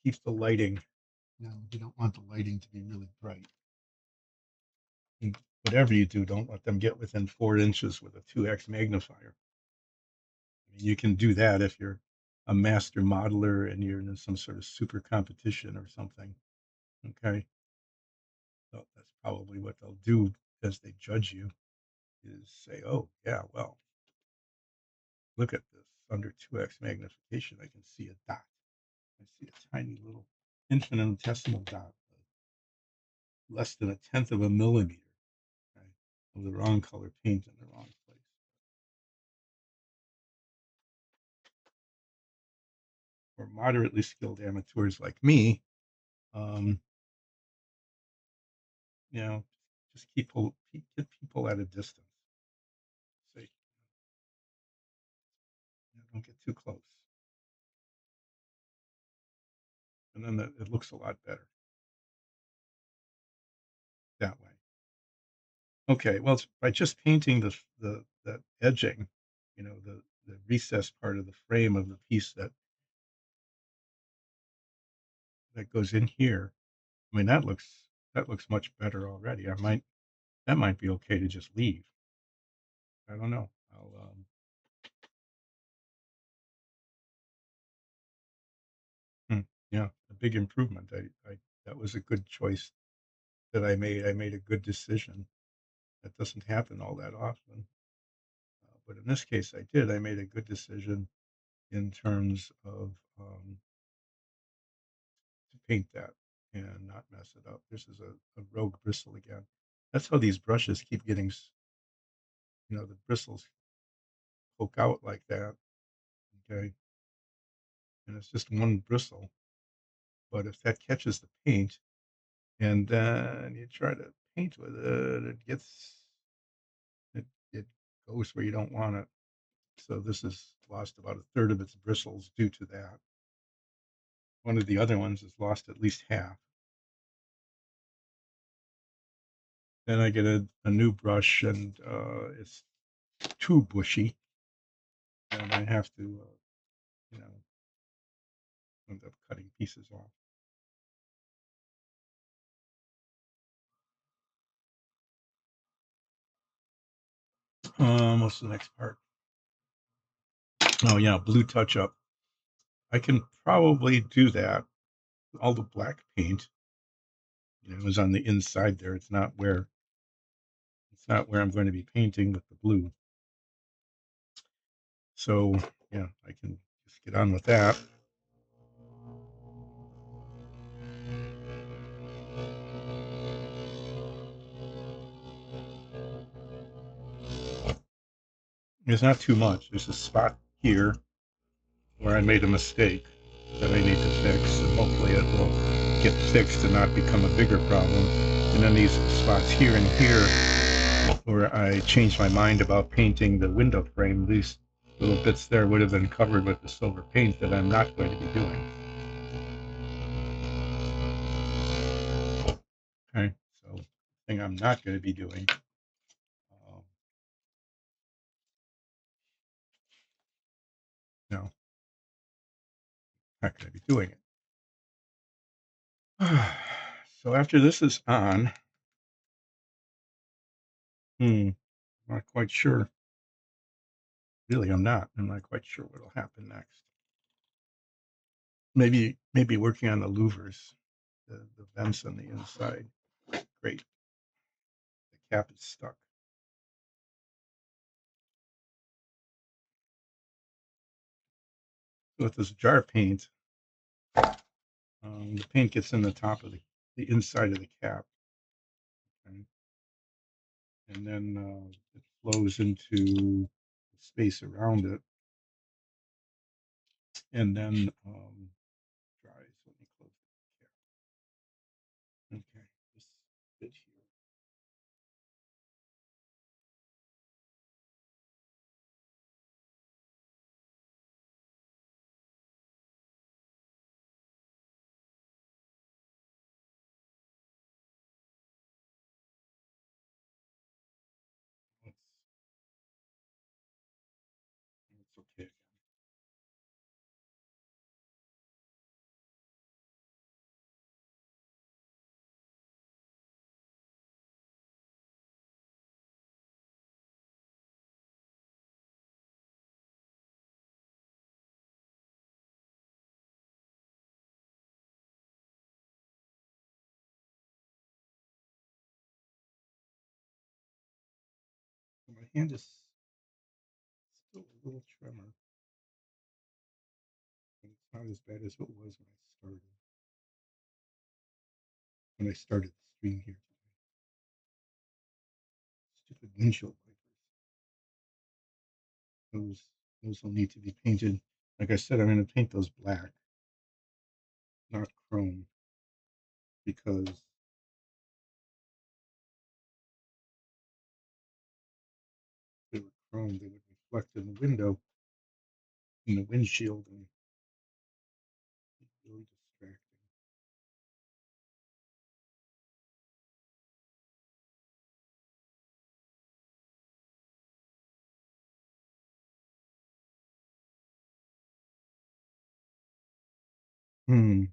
keep the lighting. You don't want the lighting to be really bright. And whatever you do, don't let them get within 4 inches with a 2x magnifier. I mean, you can do that if you're a master modeler and you're in some sort of super competition or something. Okay, so that's probably what they'll do as they judge you is say, "Oh yeah, well, look at this under 2x magnification. I can see a dot. I see a tiny little infinitesimal dot, less than a tenth of a millimeter, right, of the wrong color paint in the wrong place." For moderately skilled amateurs like me, um, you know, just get people at a distance. Say, don't get too close, and then it looks a lot better that way. Okay, well, it's by just painting the edging, the recessed part of the frame of the piece that goes in here. I mean, that looks much better already. That might be okay to just leave. I don't know. Yeah, a big improvement. I That was a good choice that I made. I made a good decision. That doesn't happen all that often, but in this case, I did. I made a good decision in terms of to paint that and not mess it up. This is a rogue bristle again. That's how these brushes keep getting, the bristles poke out like that. Okay, and it's just one bristle. But if that catches the paint and then you try to paint with it, it goes where you don't want it. So this has lost about a third of its bristles due to that. One of the other ones has lost at least half. Then I get a new brush and it's too bushy, and I have to, you know, end up cutting pieces off. What's the next part? Oh yeah, blue touch up. I can probably do that. All the black paint, is on the inside there. It's not where I'm going to be painting with the blue. So yeah, I can just get on with that. It's not too much. There's a spot here where I made a mistake that I need to fix, and hopefully it will get fixed and not become a bigger problem. And then these spots here and here where I changed my mind about painting the window frame, these little bits there would have been covered with the silver paint that I'm not going to be doing. Okay, so the thing I'm not going to be doing, no, not going to be doing it. So after this is on, I'm not quite sure. Really, I'm not quite sure what'll happen next. Maybe working on the louvers, the vents on the inside. Great. The cap is stuck. So with this jar paint, the paint gets in the top of the inside of the cap, okay? And then it flows into the space around it, and then dries. Let me close the cap. Okay, this bit here. hand is still a little tremor, but it's not as bad as it was when I started the stream here today. Stupid windshield wipers. Those those will need to be painted. Like I said, I'm going to paint those black, not chrome, because if they were chrome, they would reflect in the window, in the windshield, and be really distracting. Hmm.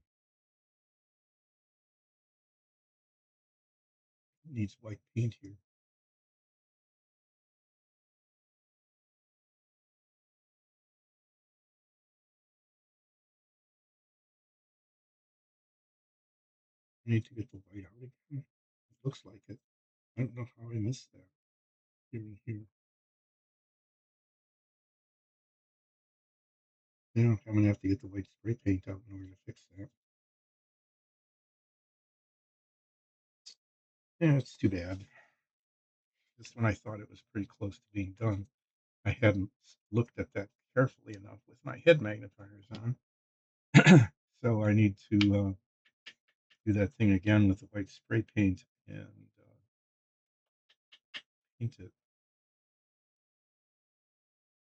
Needs white paint here. I need to get the white out again. It looks like it. I don't know how I missed that. Here and here. Yeah, I'm gonna have to get the white spray paint out in order to fix that. Yeah, it's too bad. Just when I thought it was pretty close to being done, I hadn't looked at that carefully enough with my head magnifiers on. So I need to do that thing again with the white spray paint and paint it.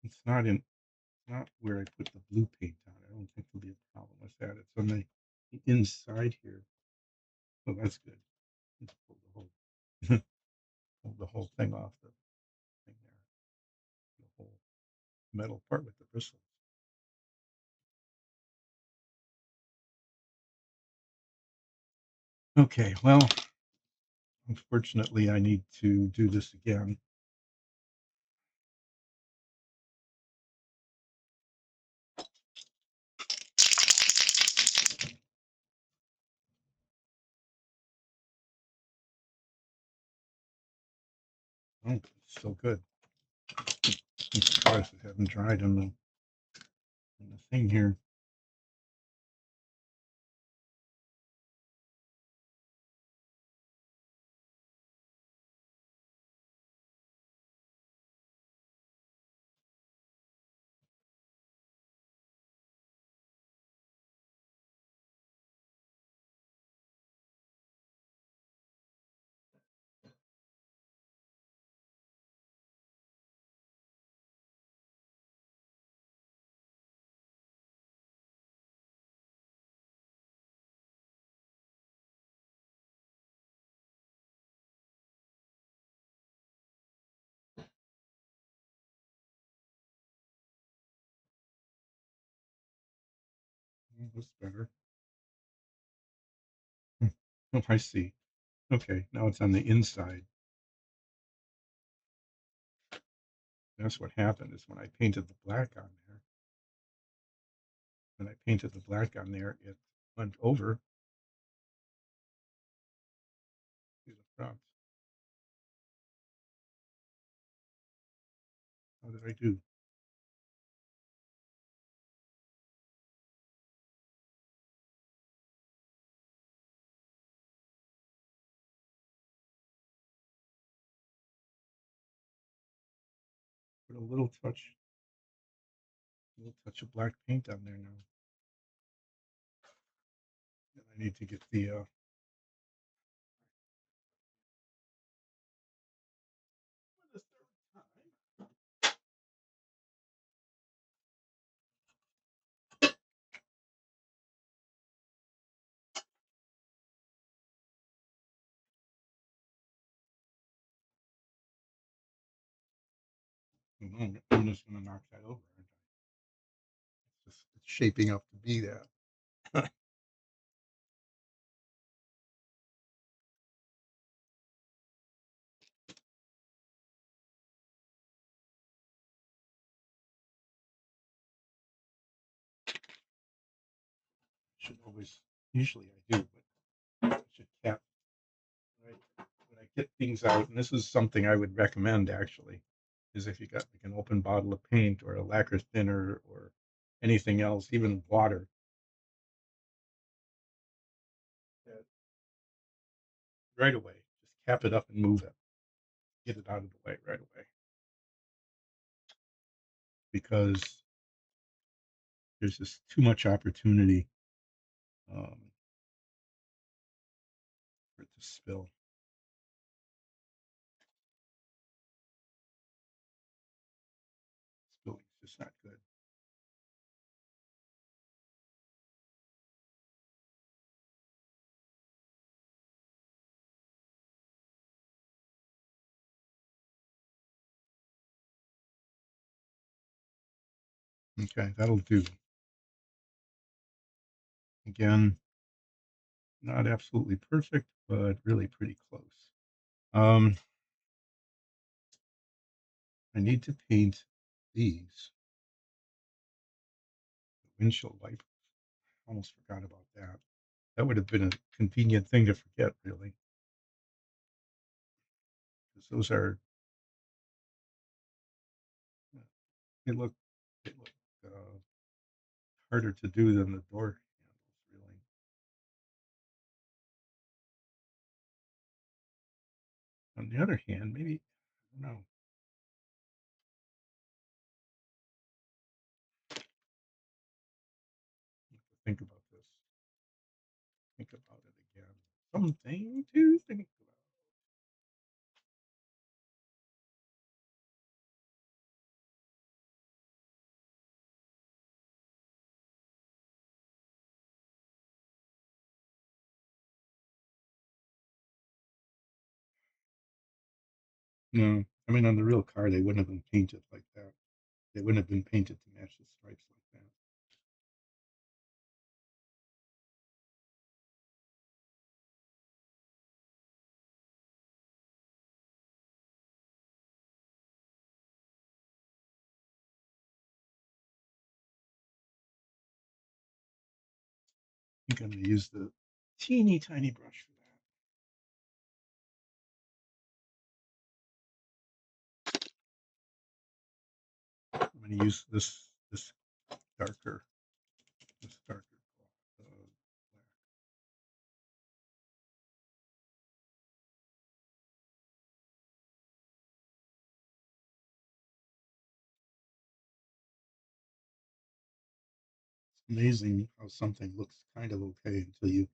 It's not in. It's not where I put the blue paint on. I don't think there'll be a problem with that. It's on the inside here. Oh, that's good. Let's pull the whole pull the whole thing off the thing there. The whole metal part with the bristles. Okay, well, unfortunately, I need to do this again. Oh, it's still good. I'm surprised it hasn't dried in the thing here. Oh, that's better. Oh, I see. Okay, now it's on the inside. That's what happened is when I painted the black on there. When I painted the black on there, it went over to the front. How did I do? Put a little touch of black paint on there now. And I need to get the for the third time. I'm just gonna knock that over. It's shaping up to be that. Should always, usually I do, but I should cap right when I get things out. And this is something I would recommend actually, is if you got like an open bottle of paint or a lacquer thinner or anything else, even water, that right away, just cap it up and move it, get it out of the way right away, because there's just too much opportunity um, for it to spill. Spilling's just not good. Okay, that'll do. Again, not absolutely perfect, but really pretty close. Um, I need to paint these windshield wipers. Almost forgot about that. That would have been a convenient thing to forget, really, because those are they look they look harder to do than the door handles, really. On the other hand, maybe I don't know. Think about this. Think about it again. Something to think about. No, I mean on the real car they wouldn't have been painted like that. They wouldn't have been painted to match the stripes like that. I think I'm going to use the teeny tiny brush for that. I'm going to use this darker this darker black. It's amazing how something looks kind of okay until you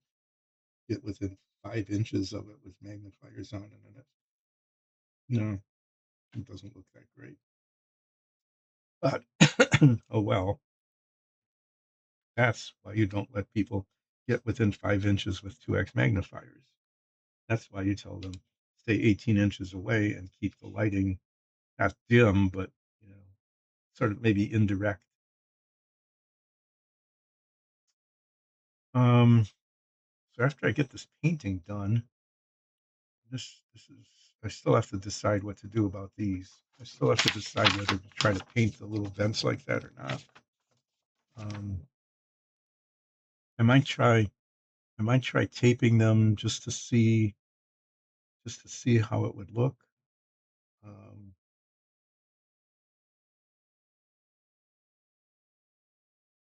get within 5 inches of it with magnifiers on it, and it no, it doesn't look that great. But oh well, that's why you don't let people get within 5 inches with 2x magnifiers. That's why you tell them stay 18 inches away and keep the lighting not dim, but you know, sort of maybe indirect. Um, so after I get this painting done, this is I still have to decide what to do about these. I still have to decide whether to try to paint the little vents like that or not. Um, I might try I might try taping them just to see how it would look. Um,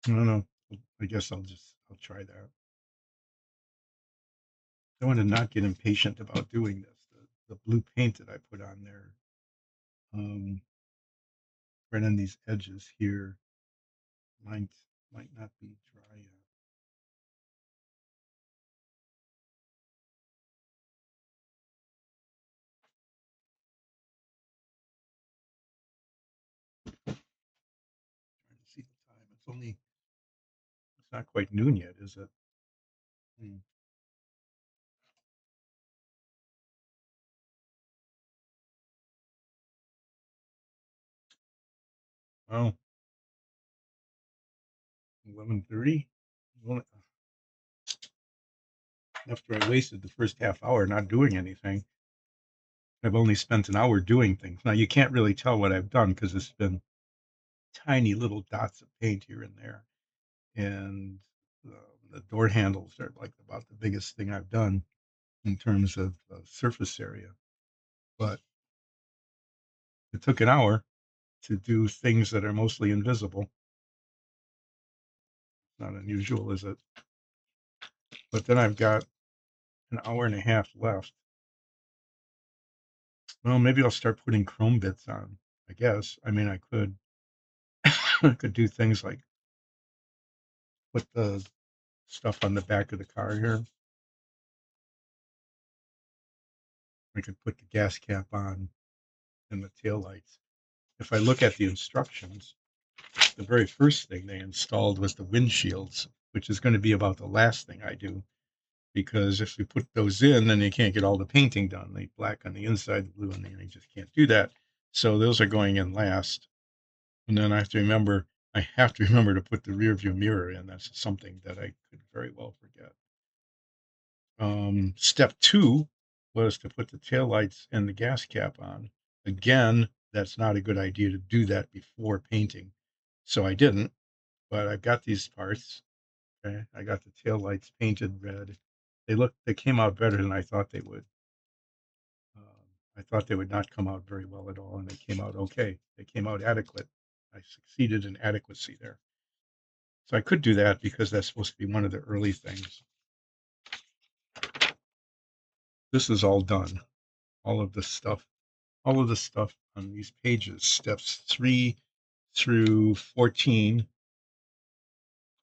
I don't know. I guess I'll try that. I want to not get impatient about doing this. The blue paint that I put on there, um, right on these edges here, might might not be dry yet. Trying to see the time. It's not quite noon yet, is it? Hmm. Well, 11:30. Well, after I wasted the first half hour not doing anything, I've only spent an hour doing things. Now you can't really tell what I've done because it's been tiny little dots of paint here and there, and the door handles are like about the biggest thing I've done in terms of surface area. But It took an hour to do things that are mostly invisible. Not unusual, is it? But then I've got an hour and a half left. Well, maybe I'll start putting chrome bits on, I guess. I mean, I could I could do things like put the stuff on the back of the car here. I could put the gas cap on and the tail lights. If I look at the instructions, the very first thing they installed was the windshields, which is going to be about the last thing I do. Because if we put those in, then you can't get all the painting done. The black on the inside, the blue on the end, you just can't do that. So those are going in last. And then I have to remember to put the rear view mirror in. That's something that I could very well forget. Step two was to put the taillights and the gas cap on. Again, that's not a good idea to do that before painting. So I didn't, but I've got these parts. Okay. I got the taillights painted red. They came out better than I thought they would. I thought they would not come out very well at all, and they came out okay. They came out adequate. I succeeded in adequacy there. So I could do that because that's supposed to be one of the early things. This is all done. All of this stuff, all of the stuff on these pages, steps 3 through 14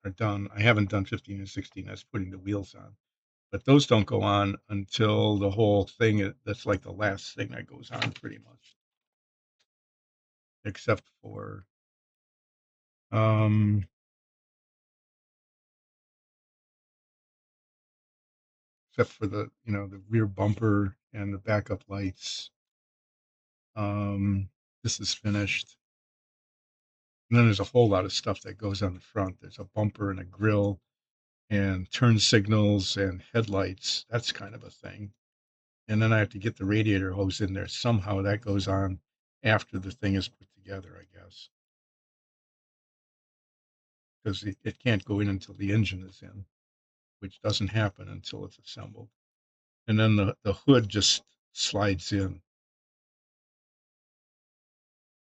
are done. I haven't done 15 and 16. That's putting the wheels on. But those don't go on until the whole thing, that's like the last thing that goes on pretty much. Except for um the rear bumper and the backup lights. This is finished. And then there's a whole lot of stuff that goes on the front. There's a bumper and a grill and turn signals and headlights. That's kind of a thing. And then I have to get the radiator hose in there. Somehow that goes on after the thing is put together, I guess. Because it can't go in until the engine is in, which doesn't happen until it's assembled. And then the hood just slides in.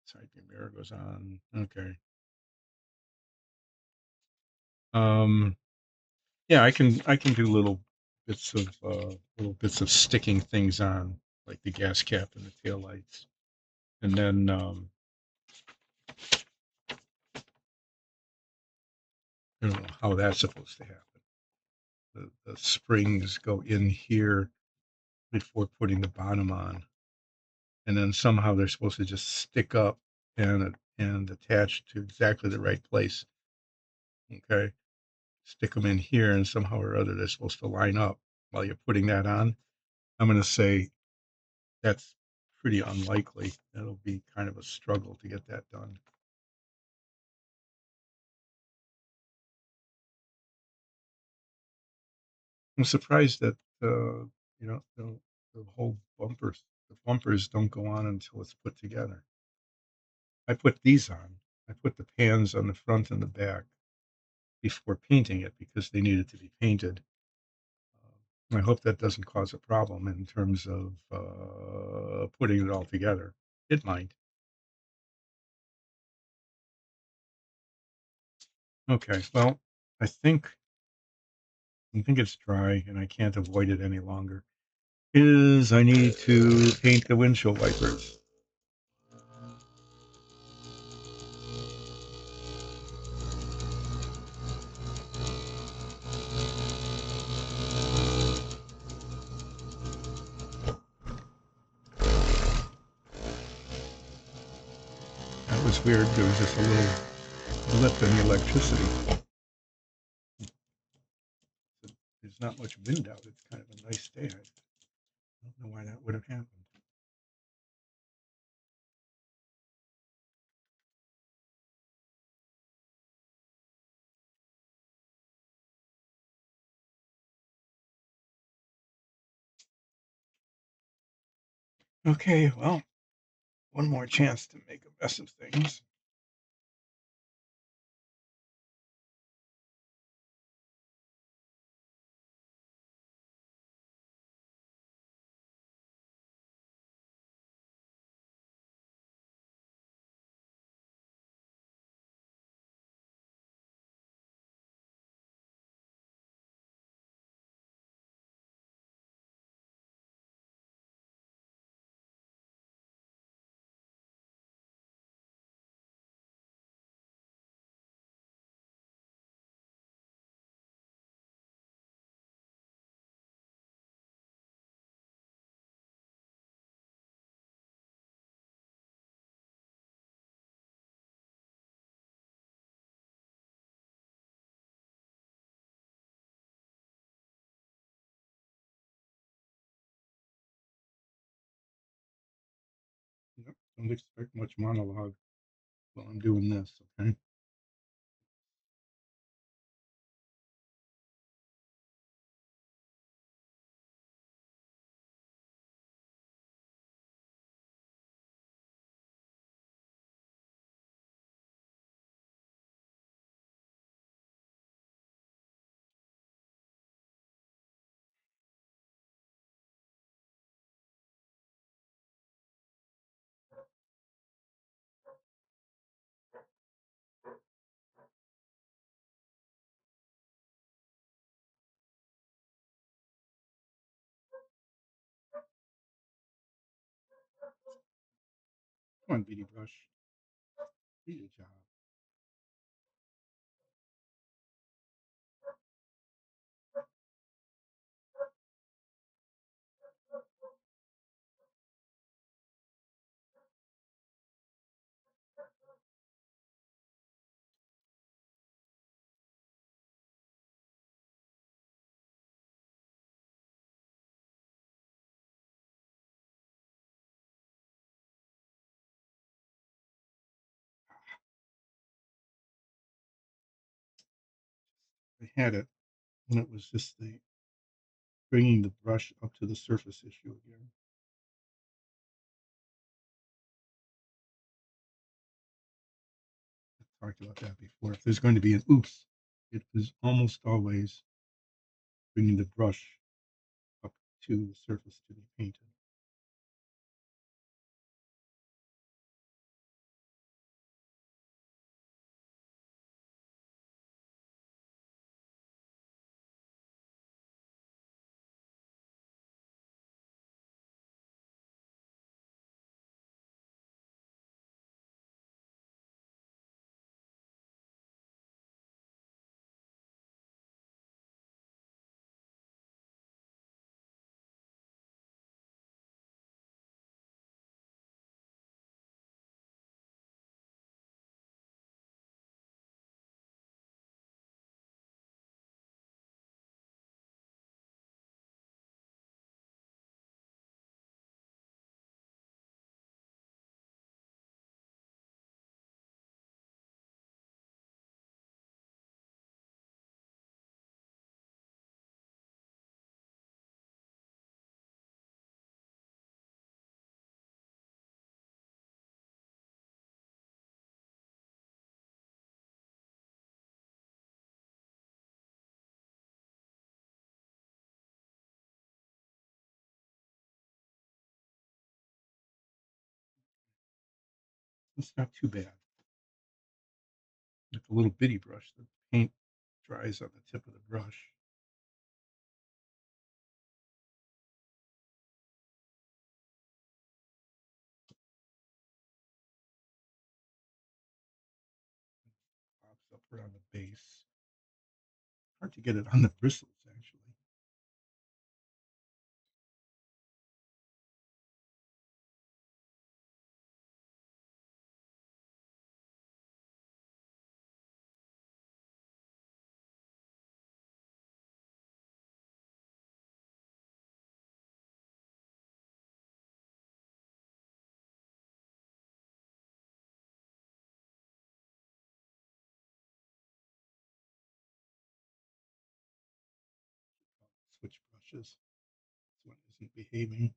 Side view mirror goes on. Okay. Um, yeah, I can do little bits of sticking things on, like the gas cap and the tail lights, and then I don't know how that's supposed to happen. The springs go in here before putting the bottom on, and then somehow they're supposed to just stick up and attach to exactly the right place. Okay, stick them in here, and somehow or other they're supposed to line up while you're putting that on. I'm going to say that's pretty unlikely. It'll be kind of a struggle to get that done. I'm surprised that the whole bumpers don't go on until it's put together. I put these on. I put the pans on the front and the back before painting it because they needed to be painted. I hope that doesn't cause a problem in terms of putting it all together. It might. Okay. Well, I think I think it's dry and I can't avoid it any longer. Is I need to paint the windshield wipers. That was weird. There was just a little blip in the electricity. There's not much wind out. It's kind of a nice day. I don't know why that would have happened. Okay, well, one more chance to make a mess of things. Don't expect much monologue while I'm doing this, okay? Come on, Beady Brush. Do your job. I had it, and it was just the bringing the brush up to the surface issue again. I've talked about that before. If there's going to be an oops, it was almost always bringing the brush up to the surface to be painted. It's not too bad. With a little bitty brush, the paint dries on the tip of the brush. Pops up around the base. Hard to get it on the bristles, actually. Switch brushes. This one isn't behaving.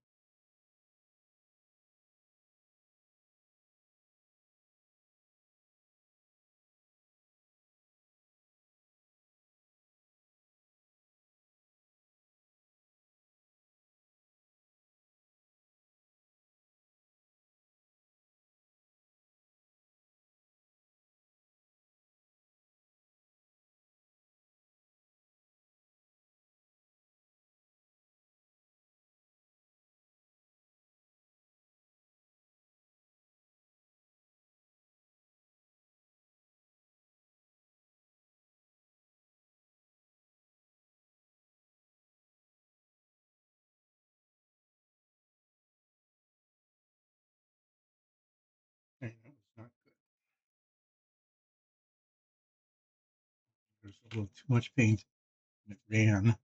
Hey, that was not good. There's a little too much paint, and it ran.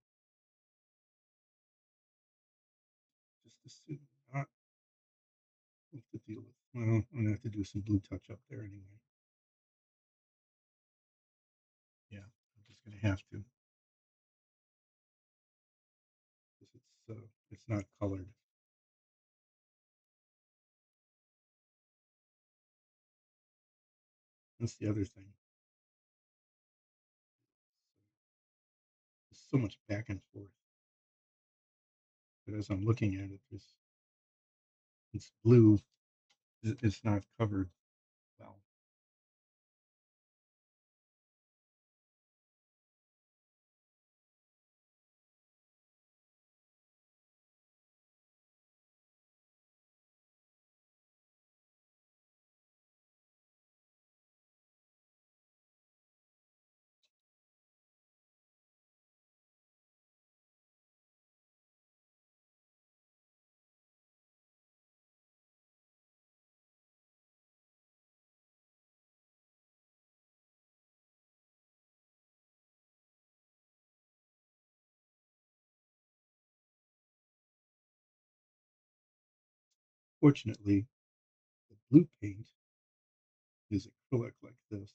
Just assume not have to deal with Well, I'm gonna have to do some blue touch up there anyway. Yeah, I'm just gonna have to, because it's not colored. That's the other thing. There's so much back and forth. But as I'm looking at it, it's blue. It's not covered well. Fortunately, the blue paint is acrylic like this.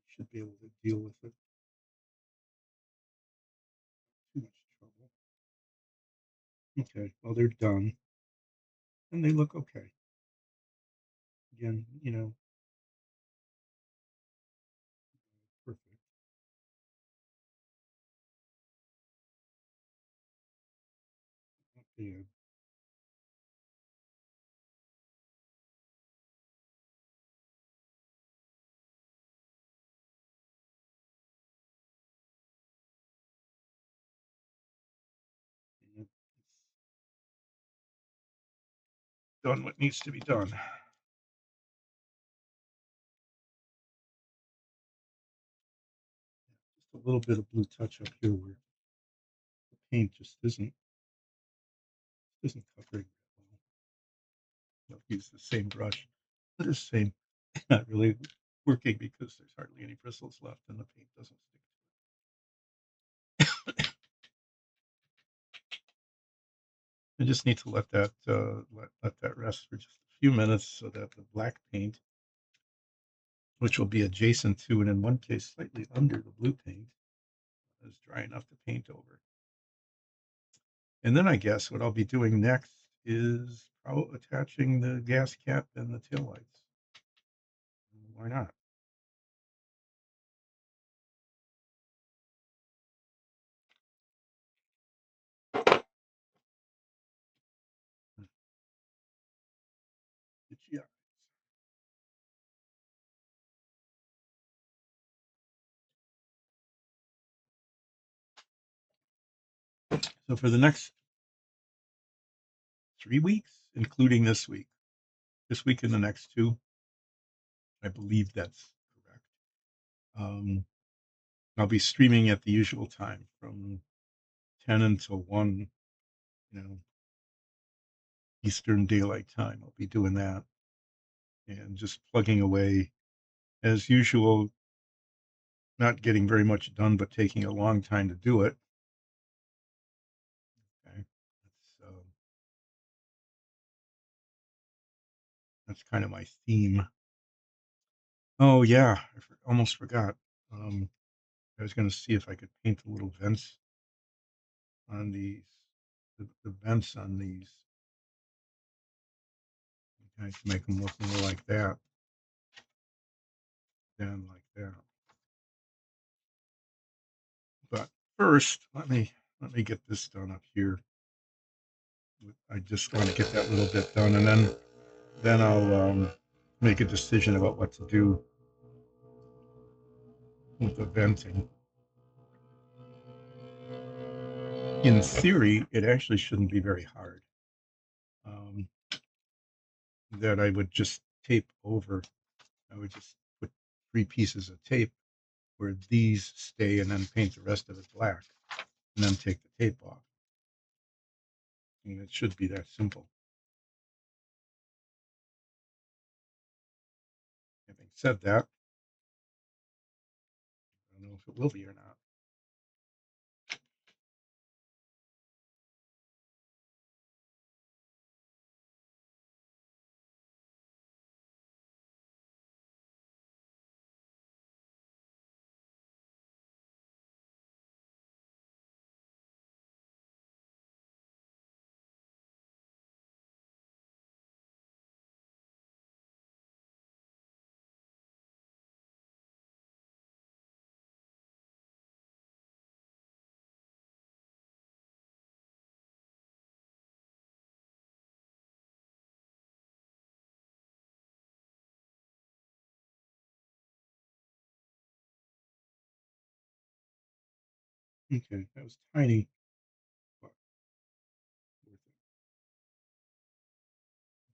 Should be able to deal with it. Too much trouble. Okay, well, they're done, and they look okay. Again, perfect. Yeah, it's done what needs to be done. Just a little bit of blue touch up here where the paint just isn't covering that well. I'll use the same brush. The same, not really working because there's hardly any bristles left and the paint doesn't stick. I just need to let that let that rest for just a few minutes so that the black paint, which will be adjacent to and in one case slightly under the blue paint, is dry enough to paint over. And then I guess what I'll be doing next is attaching the gas cap and the taillights. Why not? Yeah. So for the next 3 weeks, including this week and the next two, I believe that's correct. Um, I'll be streaming at the usual time from 10 until 1, you know, Eastern Daylight Time. I'll be doing that and just plugging away as usual, not getting very much done, but taking a long time to do it. Okay. That's kind of my theme. Oh, yeah. Almost forgot. Um, I was going to see if I could paint the little vents on these, the vents on these. Okay, to make them look more like that than like that. But first, let me get this done up here. I just want to get that little bit done, and then I'll make a decision about what to do with the venting. In theory, it actually shouldn't be very hard. Um, that I would just tape over. I would just put 3 pieces of tape where these stay, and then paint the rest of it black, and then take the tape off. And it should be that simple. Having said that, I don't know if it will be or not. Okay, that was tiny, but worth it.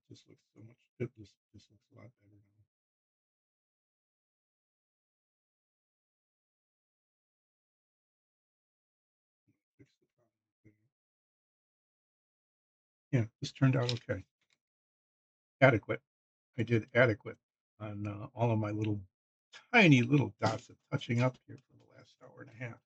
This looks so much. This looks a lot better now. Fix the problem. Yeah, this turned out okay. Adequate. I did adequate on all of my little tiny little dots of touching up here for the last hour and a half.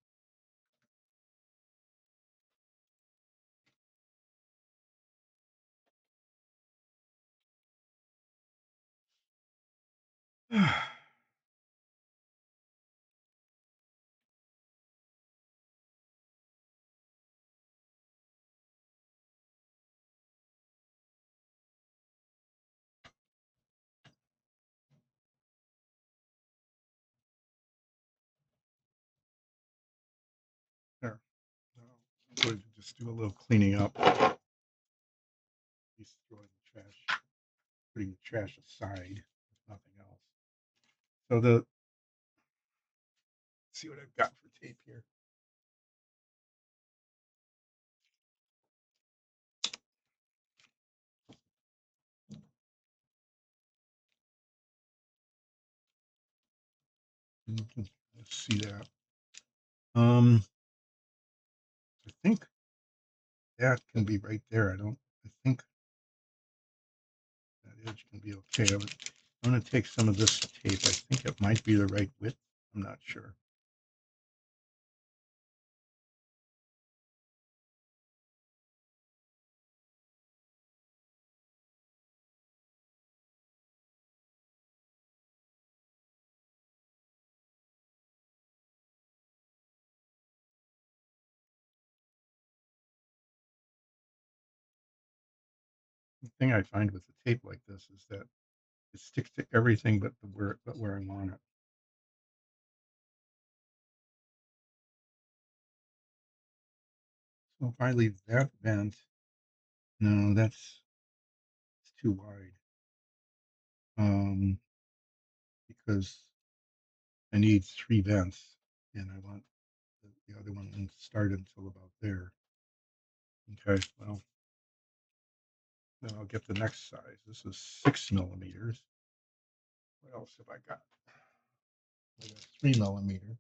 There. I'm going to just do a little cleaning up. He's throwing the trash, putting the trash aside, if nothing else. So let's see what I've got for tape here. Let's see that. I think that can be right there. I think that edge can be okay. I'm going to take some of this tape. I think it might be the right width. I'm not sure. The thing I find with the tape like this is that it sticks to everything but where I want it. So if I leave that vent, no, that's it's too wide. Because I need 3 vents, and I want the other one to start until about there. Okay, well, then I'll get the next size. This is 6 millimeters. What else have I got? I got 3 millimeter,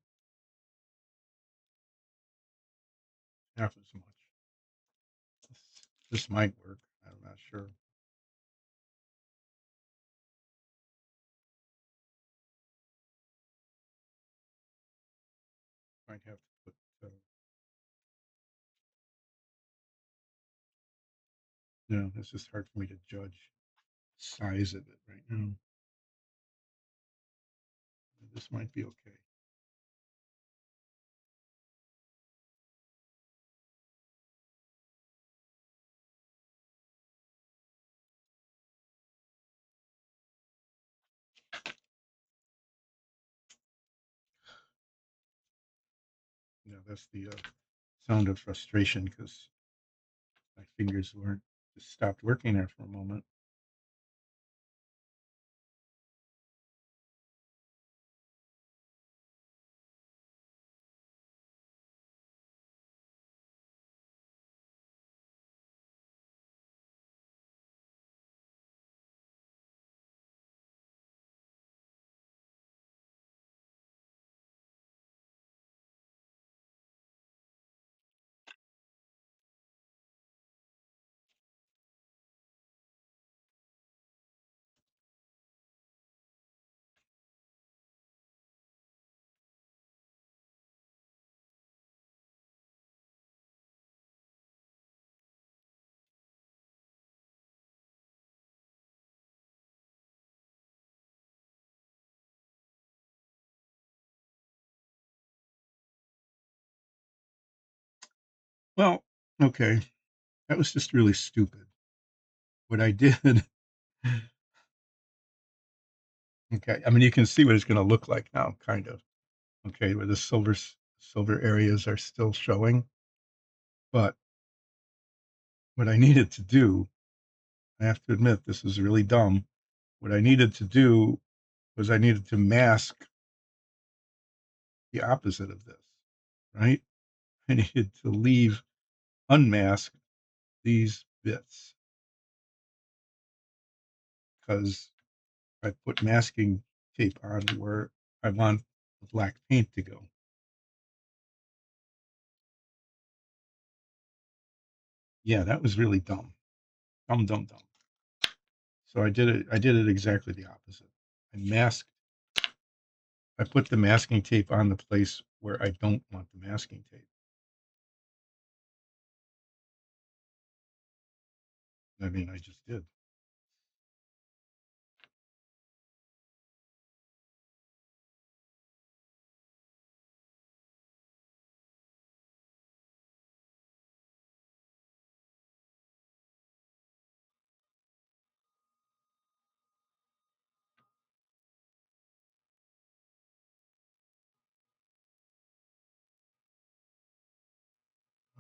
half as much. This might work. I'm not sure. Might have to put. No, it's just hard for me to judge the size of it right now. This might be okay. That's the sound of frustration because my fingers weren't just stopped working there for a moment. Well, okay, that was just really stupid. What I did, okay, I mean, you can see what it's going to look like now, kind of. Okay, where the silver areas are still showing. But what I needed to do, I have to admit, this is really dumb. What I needed to do was I needed to mask the opposite of this, right? I needed to unmask these bits because I put masking tape on where I want the black paint to go. Yeah, that was really dumb. Dumb, dumb, dumb. So I did it exactly the opposite. I masked I put the masking tape on the place where I don't want the masking tape. I mean, I just did.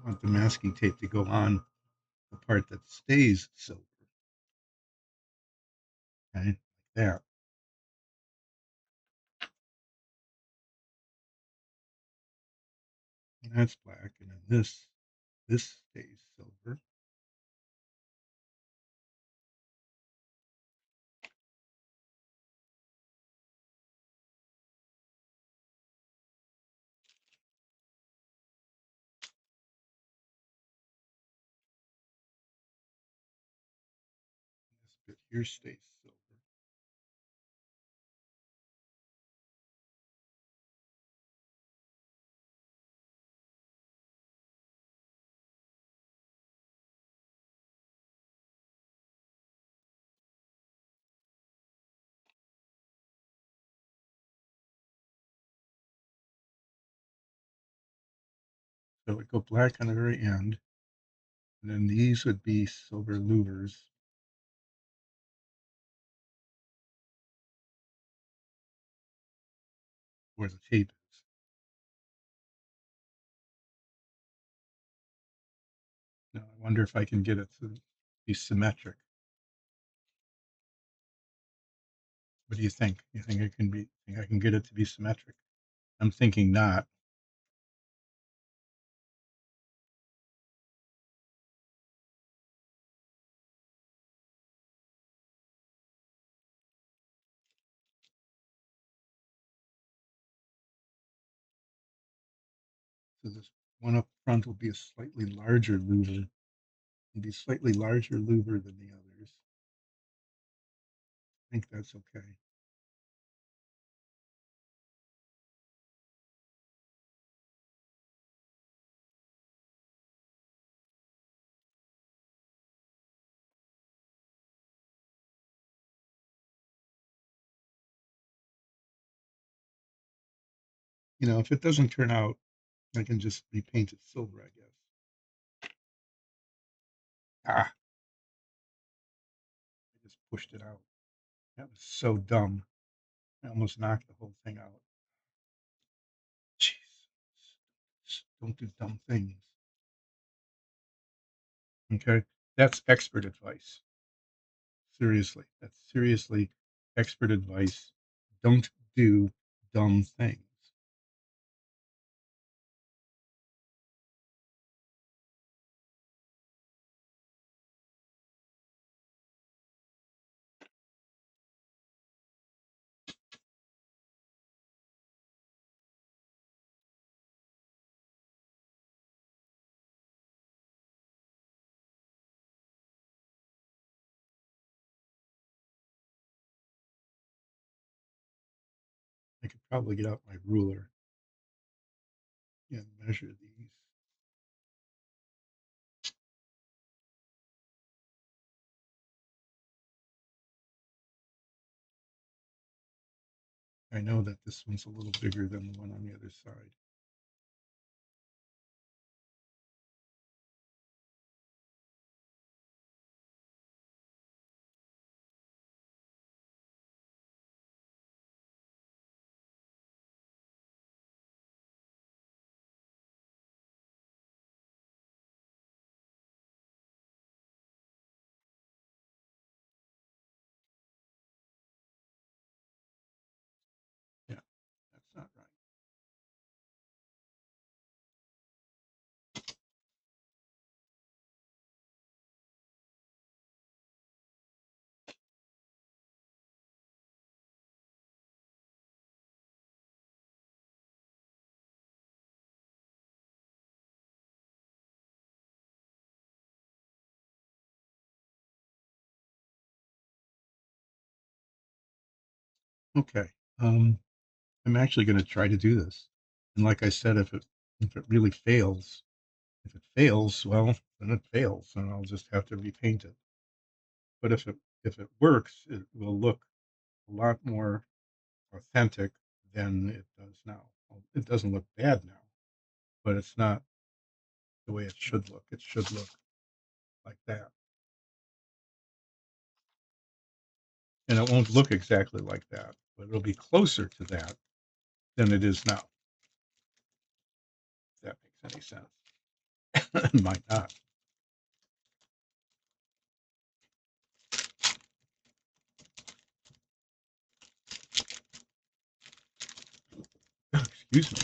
I want the masking tape to go on the part that stays silver. Okay, like that. And that's black, and then this stays silver. This bit here stays silver. So it would go black on the very end, and then these would be silver louvers. Where the tape is. Now I wonder if I can get it to be symmetric. What do you think? You think it can be? Think I can get it to be symmetric? I'm thinking not. So this one up front will be a slightly larger louver. It'll be slightly larger louver than the others. I think that's okay. You know, if it doesn't turn out, I can just repaint it silver, I guess. Ah, I just pushed it out. That was so dumb. I almost knocked the whole thing out. Jeez. Don't do dumb things. Okay. That's expert advice. Seriously. That's seriously expert advice. Don't do dumb things. I could probably get out my ruler and measure these. I know that this one's a little bigger than the one on the other side. Yeah, that's not right. Okay. I'm actually going to try to do this. And like I said, if it really fails, if it fails, well, then it fails, and I'll just have to repaint it. But if it works, it will look a lot more authentic than it does now. Well, it doesn't look bad now, but it's not the way it should look. It should look like that. And it won't look exactly like that, but it'll be closer to that than it is now. If that makes any sense. It might not. Excuse me.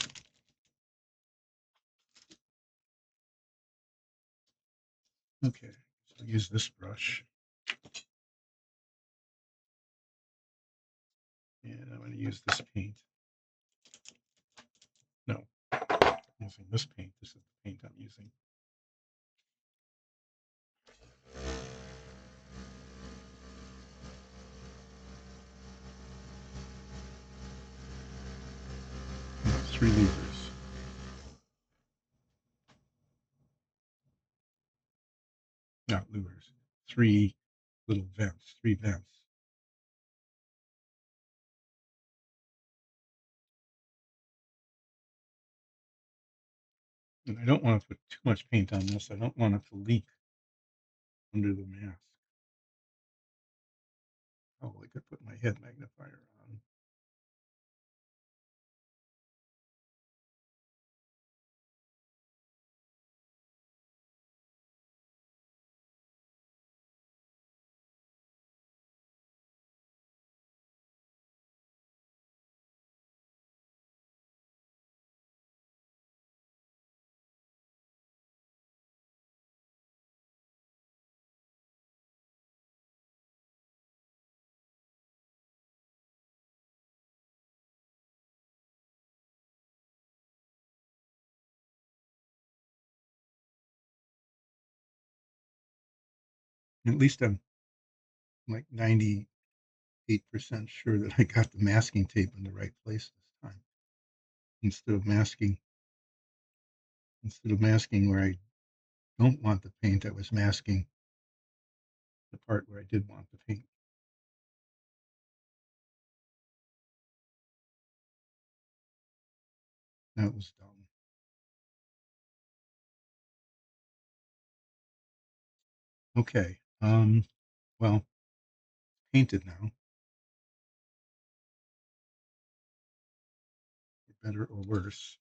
Okay, so use this brush, and I'm going to use this paint. No, I'm using this paint. This is the paint I'm using. Three levers. Not levers. Three little vents. Three vents. And I don't want to put too much paint on this. I don't want it to leak under the mask. Oh, I could put my head magnifier on. At least I'm like 98% sure that I got the masking tape in the right place this time. Instead of masking, where I don't want the paint, I was masking the part where I did want the paint. That was dumb. Okay. Well, painted now, for better or worse.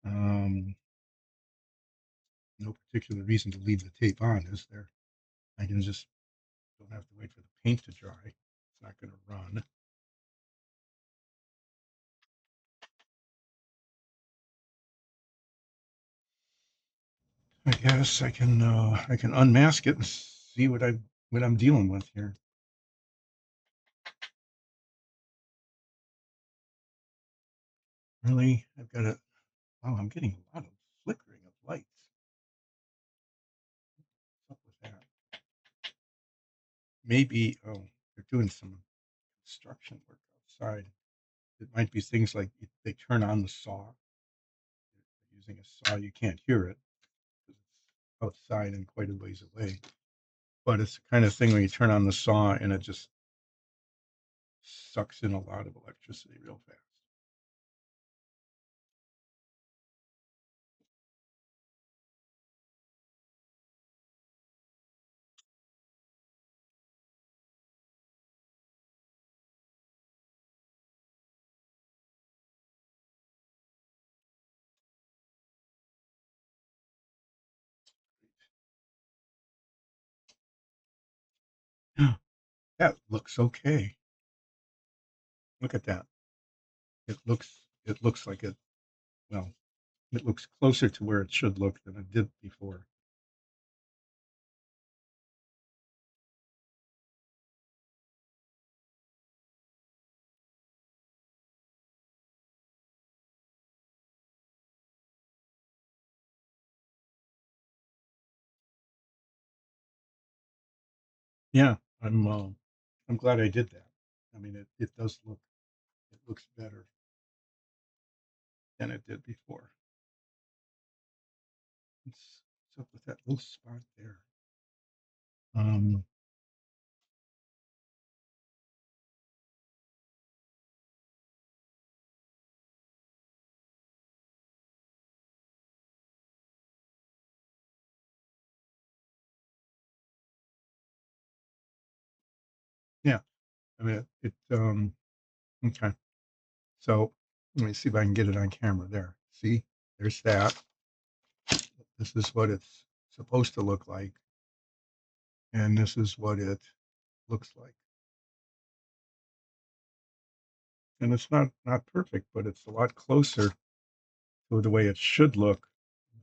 Um, no particular reason to leave the tape on, is there? I can just don't have to wait for the paint to dry. It's not going to run. I guess I can unmask it and see what I'm dealing with here. Really, I've got to. Oh, I'm getting a lot of flickering of lights. What's up with that? Maybe, oh, they're doing some construction work outside. It might be things like they turn on the saw. They're using a saw, you can't hear it because it's outside and quite a ways away. But it's the kind of thing where you turn on the saw and it just sucks in a lot of electricity real fast. That looks okay. Look at that. It looks like it, well, it looks closer to where it should look than it did before. Yeah, I'm glad I did that. I mean, it does look, it looks better than it did before. What's up with that little spot there? Um, yeah, I mean, okay. So let me see if I can get it on camera there. See, there's that. This is what it's supposed to look like, and this is what it looks like. And it's not perfect, but it's a lot closer to the way it should look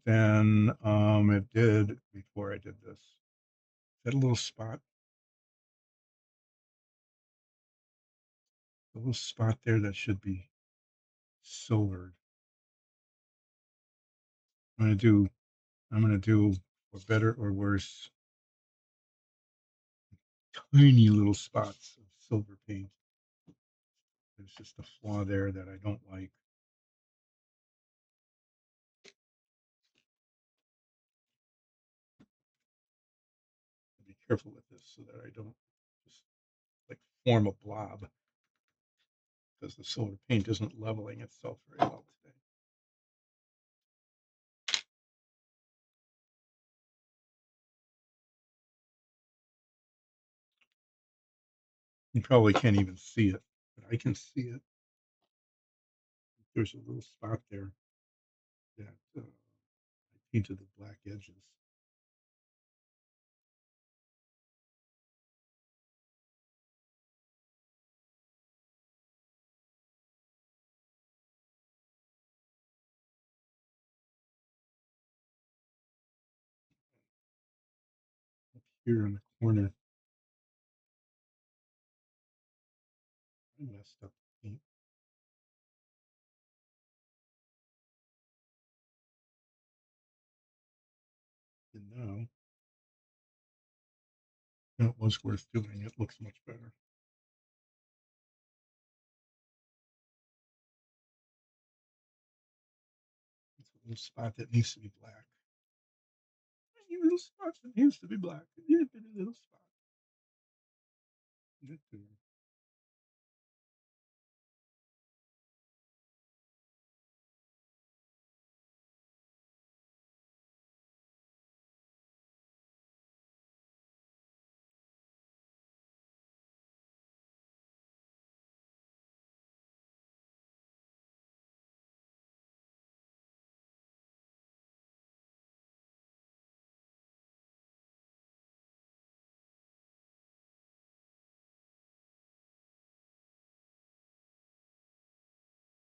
than it did before I did this. That a little spot there that should be silvered. I'm gonna do I'm gonna do for better or worse, tiny little spots of silver paint. There's just a flaw there that I don't like. Be careful with this so that I don't just like form a blob because the silver paint isn't leveling itself very well today. You probably can't even see it, but I can see it. There's a little spot there that I painted the black edges. Up here in the corner, I messed up the paint. And now it was worth doing. It looks much better. It's a little spot that needs to be black. Tiny little spot that needs to be black. A little spot.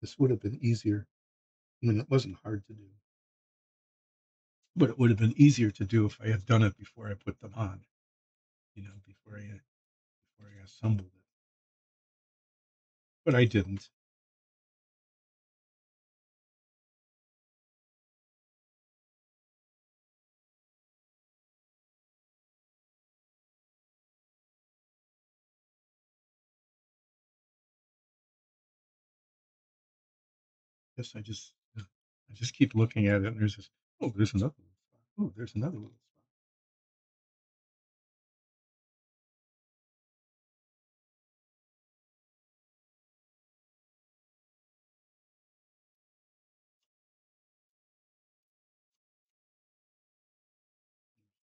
This would have been easier. I mean, it wasn't hard to do, but it would have been easier to do if I had done it before I put them on. Before I assembled it. But I didn't. Guess I just keep looking at it, and there's this. Oh, there's another little spot. Oh, there's another little spot.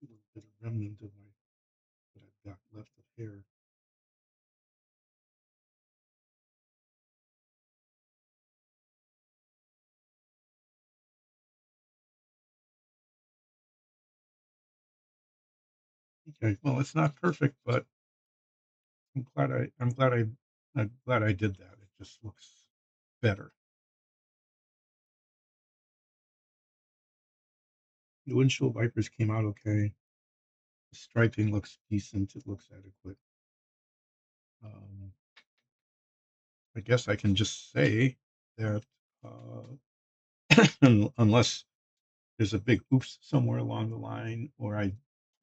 A little bit of remnant of my that I've got left of hair. Okay, well, it's not perfect, but I'm glad I did that. It just looks better. The windshield wipers came out okay. The striping looks decent. It looks adequate. Um, I guess I can just say that unless there's a big oops somewhere along the line, or I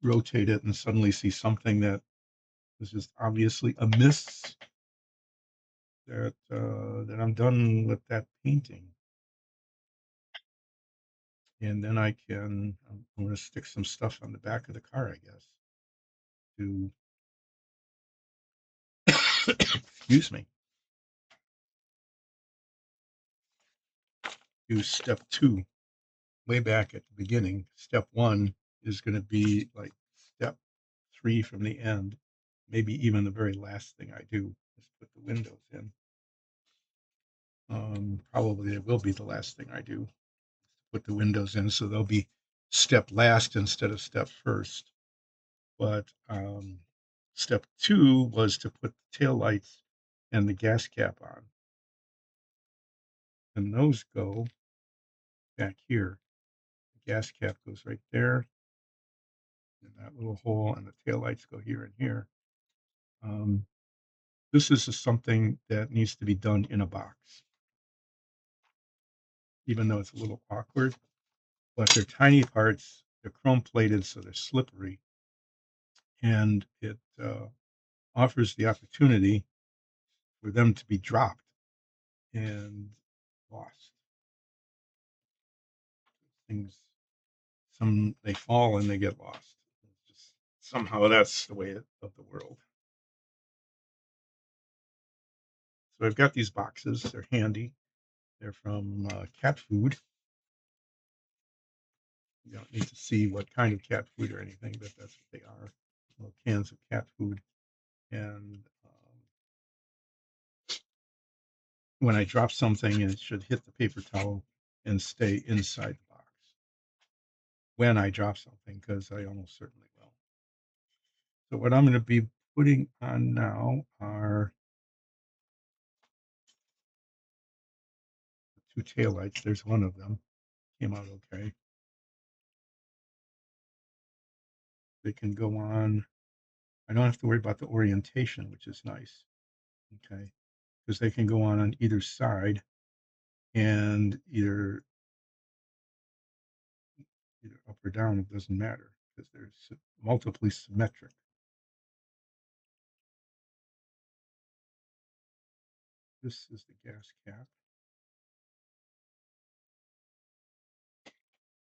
rotate it and suddenly see something that This is obviously a miss that I'm done with that painting. And then I'm going to stick some stuff on the back of the car, I guess, to, excuse me, do step 2. Way back at the beginning, step 1 is going to be like step 3 from the end, maybe even the very last thing I do is put the windows in. Probably it will be the last thing I do, put the windows in, so they'll be step last instead of step first. But step 2 was to put the tail lights and the gas cap on, and those go back here. The gas cap goes right there in that little hole, and the tail lights go here and here. Um, this is something that needs to be done in a box, even though it's a little awkward. But they're tiny parts. They're chrome plated, so they're slippery, and it offers the opportunity for them to be dropped and lost. Things, some they fall and they get lost. Just, somehow that's the way of the world. So I've got these boxes. They're handy. They're from cat food. You don't need to see what kind of cat food or anything, but that's what they are. Little cans of cat food. And when I drop something, it should hit the paper towel and stay inside the box when I drop something, because I almost certainly will. So what I'm going to be putting on now are the 2 taillights. There's one of them. Came out okay. They can go on. I don't have to worry about the orientation, which is nice. Okay. Because they can go on either side, and either up or down, it doesn't matter because they're multiply symmetric. This is the gas cap.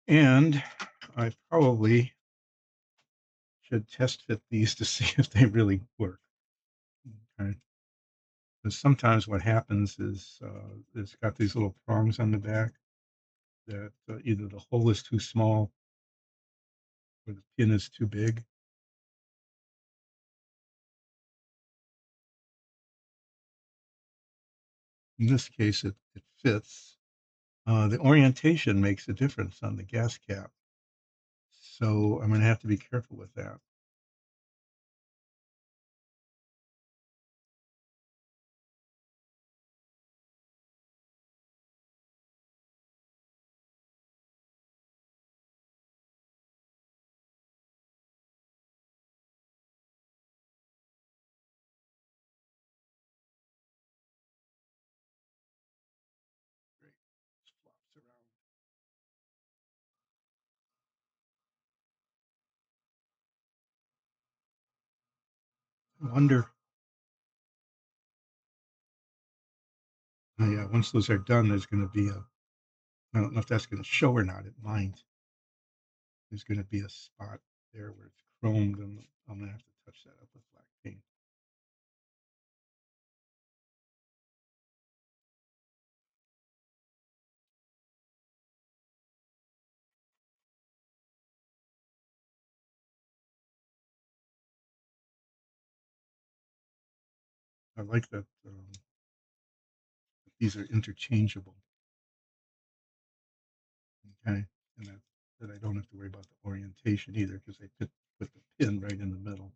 And I probably should test fit these to see if they really work. Okay. Because sometimes what happens is it's got these little prongs on the back that either the hole is too small or the pin is too big. In this case, it fits. The orientation makes a difference on the gas cap. So I'm going to have to be careful with that. Great. Just flops around. I wonder. Oh, yeah, once those are done, there's going to be I don't know if that's going to show or not. It might. There's going to be a spot there where it's chromed, and I'm going to have to touch that up with black paint. I like that these are interchangeable. Okay, and that I don't have to worry about the orientation either because they put the pin right in the middle.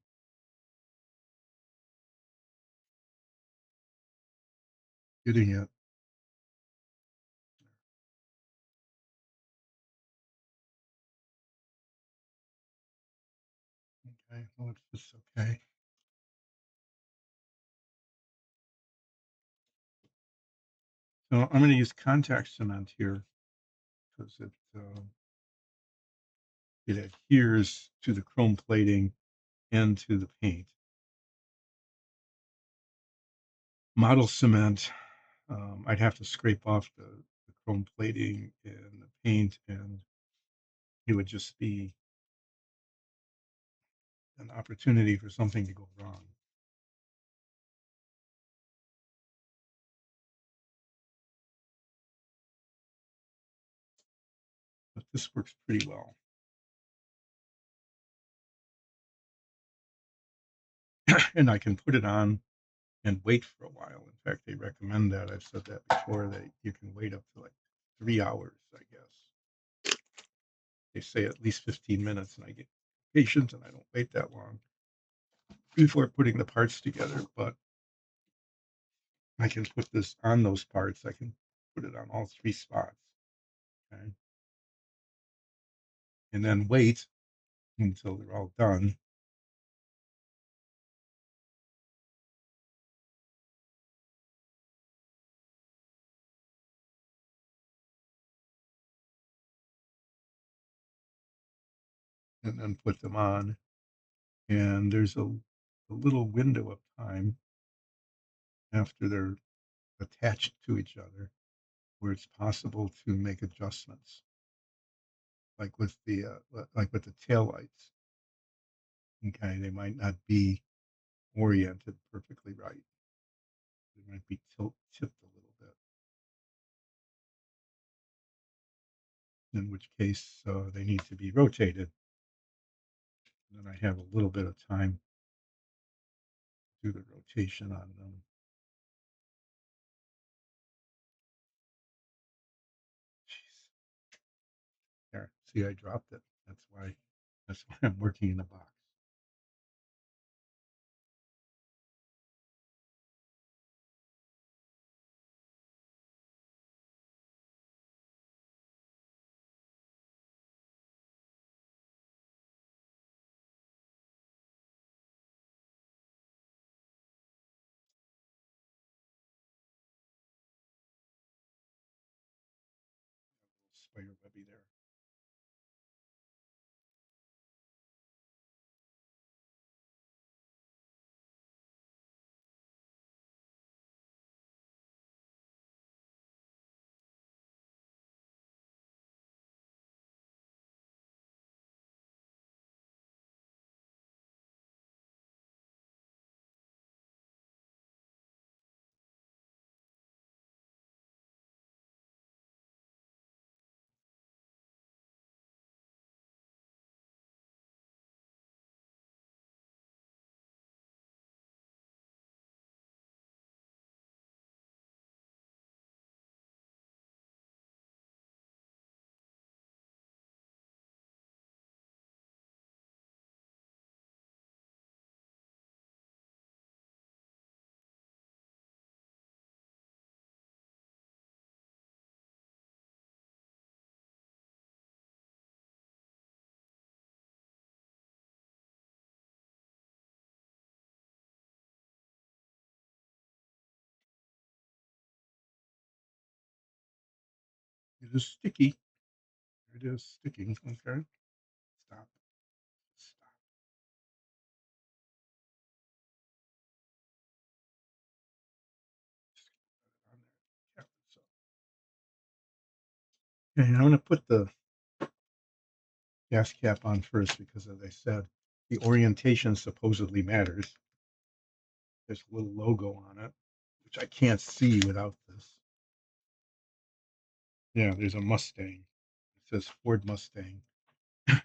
Getting it. Okay, well, it's just okay. So I'm going to use contact cement here because it adheres to the chrome plating and to the paint. Model cement, I'd have to scrape off the chrome plating and the paint, and it would just be an opportunity for something to go wrong. But this works pretty well. And I can put it on and wait for a while. In fact, they recommend that. I've said that before, that you can wait up to like 3 hours, I guess. They say at least 15 minutes, and I get patient and I don't wait that long before putting the parts together. But I can put this on those parts. I can put it on all three spots. Okay. And then wait until they're all done. And then put them on. And there's a little window of time after they're attached to each other where it's possible to make adjustments, like with the tail lights. Okay, they might not be oriented perfectly right. They might be tipped a little bit, in which case they need to be rotated. And then I have a little bit of time to do the rotation on them. Jeez. There, see, I dropped it. That's why. That's why I'm working in a box. Spider webby there. It is sticky. It is sticking. Okay. Stop. Stop. Just put it on there. Cap it so. Okay, I'm going to put the gas cap on first because, as I said, the orientation supposedly matters. There's a little logo on it, which I can't see without this. Yeah, there's a Mustang. It says Ford Mustang,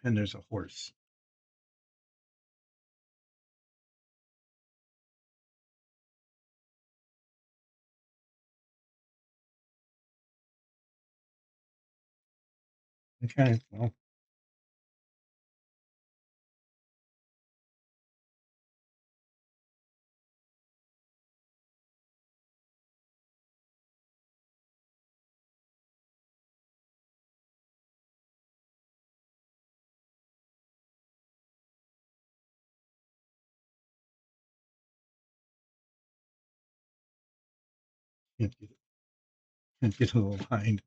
and there's a horse. Okay, well, can't get it. Can't get it aligned.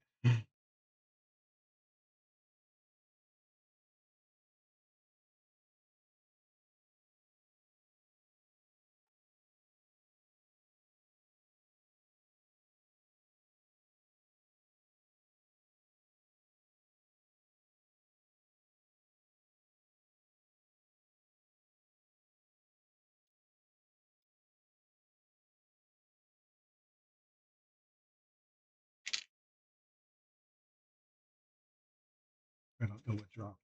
I don't know what dropped.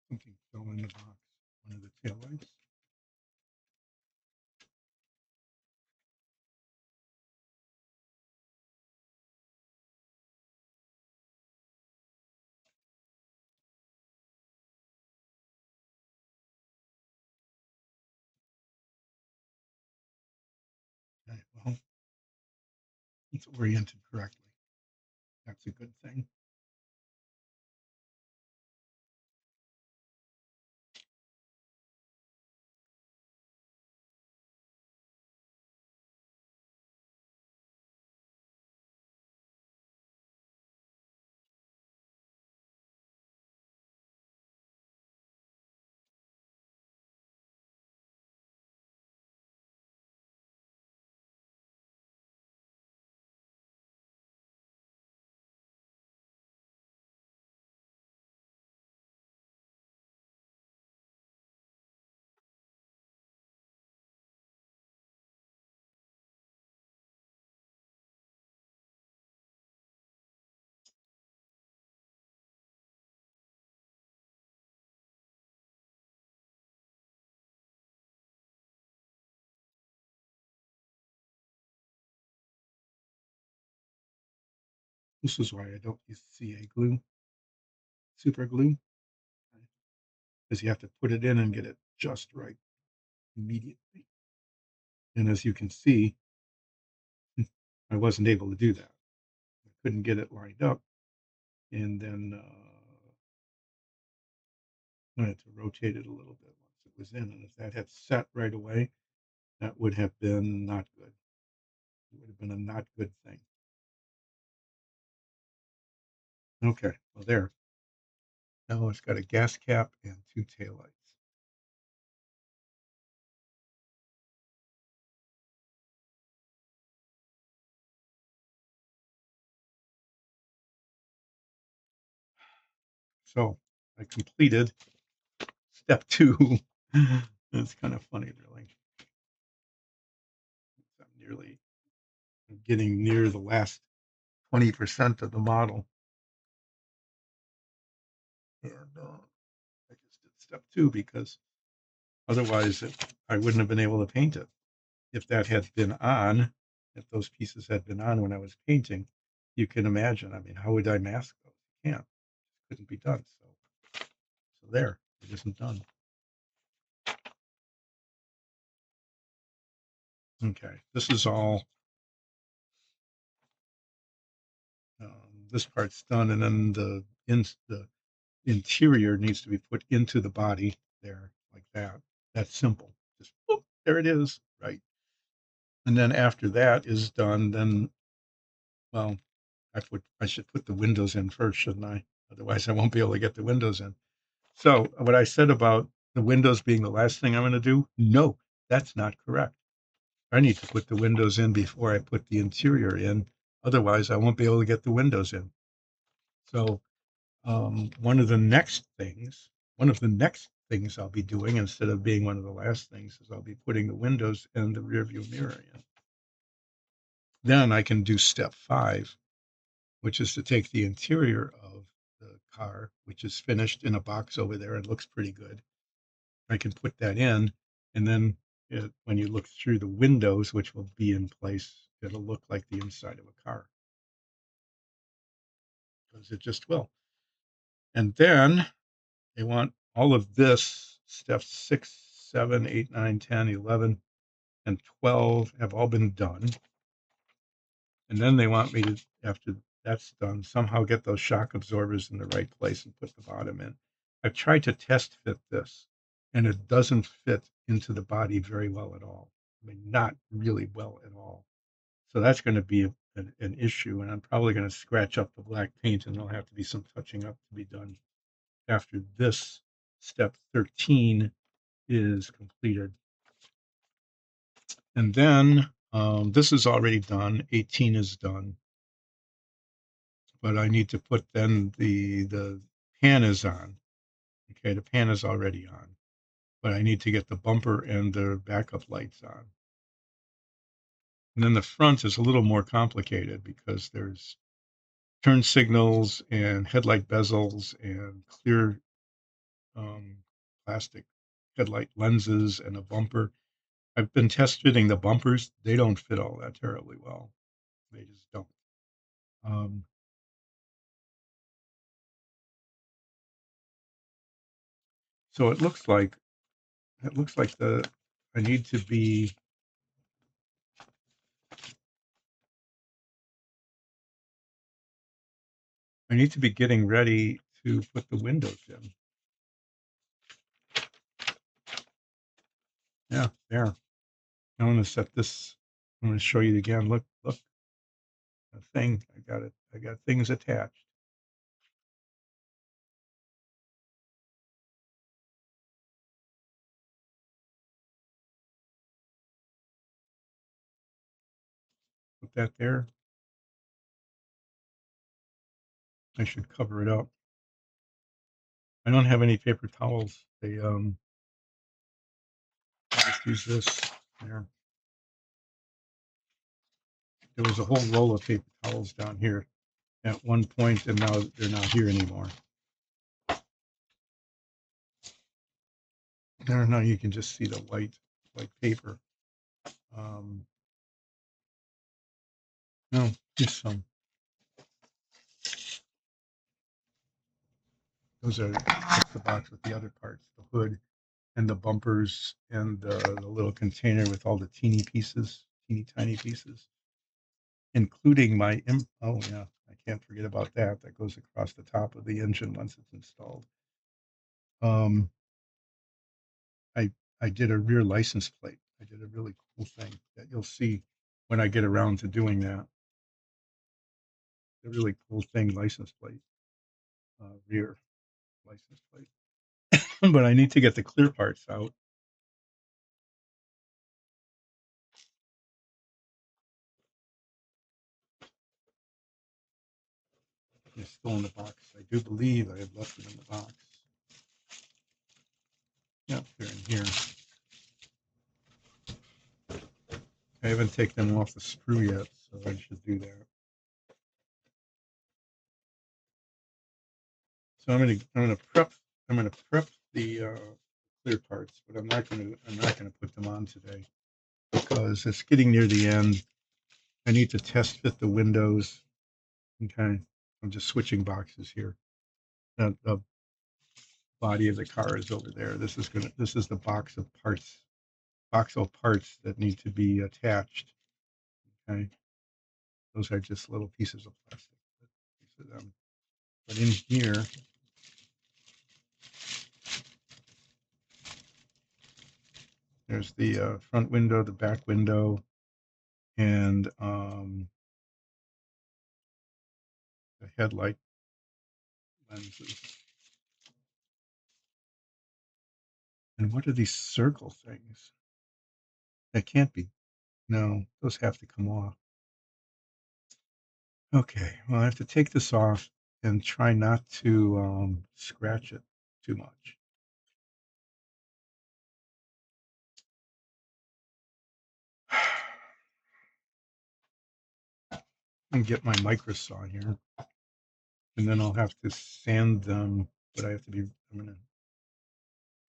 Something fell in the box. One of the taillights. Okay, well, it's oriented correctly. That's a good thing. This is why I don't use CA glue, super glue, because you have to put it in and get it just right immediately. And as you can see, I wasn't able to do that. I couldn't get it lined up. And then I had to rotate it a little bit once it was in. And if that had set right away, that would have been not good. It would have been a not good thing. Okay, well, there. Now it's got a gas cap and two taillights. So I completed step two. It's kind of funny, really. I'm getting near the last 20% of the model. And I just did step two because otherwise I wouldn't have been able to paint it. If that had been on, if those pieces had been on when I was painting, you can imagine. I mean, how would I mask those? You can't. It couldn't be done. So there, it isn't done. Okay, this is all. This part's done, and then the interior needs to be put into the body there, like that. That's simple. Just boop, there it is, right? And then after that is done, then well, I should put the windows in first, shouldn't I? Otherwise, I won't be able to get the windows in. So what I said about the windows being the last thing I'm going to do, no, that's not correct. I need to put the windows in before I put the interior in. Otherwise, I won't be able to get the windows in. So one of the next things I'll be doing instead of being one of the last things is I'll be putting the windows and the rear view mirror in. Then I can do step 5, which is to take the interior of the car, which is finished in a box over there and looks pretty good. I can put that in, and then when you look through the windows, which will be in place, it'll look like the inside of a car, because it just will. And then they want all of this, step 6, 7, 8, 9, 10, 11, and 12 have all been done. And then they want me to, after that's done, somehow get those shock absorbers in the right place and put the bottom in. I've tried to test fit this, and it doesn't fit into the body very well at all. I mean, not really well at all. So that's going to be an issue, and I'm probably going to scratch up the black paint, and there'll have to be some touching up to be done after this step 13 is completed. And then this is already done. 18 is done. But I need to put then the pan is on. Okay, the pan is already on. But I need to get the bumper and the backup lights on. And then the front is a little more complicated because there's turn signals and headlight bezels and clear um, plastic headlight lenses and a bumper. I've been test fitting the bumpers. They don't fit all that terribly well. They just don't. Um, so it looks like the I need to be I need to be getting ready to put the windows in. Yeah, there. I'm going to set this. I'm going to show you again. Look, the thing. I got it. I got things attached. Put that there. I should cover it up. I don't have any paper towels. I'll just use this. There. There was a whole roll of paper towels down here at one point, and now they're not here anymore. There, now you can just see the white paper. Um, no, just some. That's the box with the other parts, the hood and the bumpers and the little container with all the teeny tiny pieces, including oh yeah, I can't forget about that. That goes across the top of the engine once it's installed. Um, I I did a rear license plate. I did a really cool thing that you'll see when I get around to doing that. A really cool thing, license plate, rear license plate. But I need to get the clear parts out. They're still in the box. I do believe I have left them in the box. Yep, they're in here. I haven't taken them off the screw yet, so I should do that. So I'm gonna prep the clear parts, but I'm not gonna put them on today because it's getting near the end. I need to test fit the windows. Okay, I'm just switching boxes here. The body of the car is over there. This is the box of parts that need to be attached. Okay, those are just little pieces of plastic. Pieces of them. But in here, there's the front window, the back window, and the headlight lenses. And what are these circle things? That can't be. No, those have to come off. Okay, well, I have to take this off and try not to scratch it too much. And get my micro saw here, and then I'll have to sand them. But I have to be.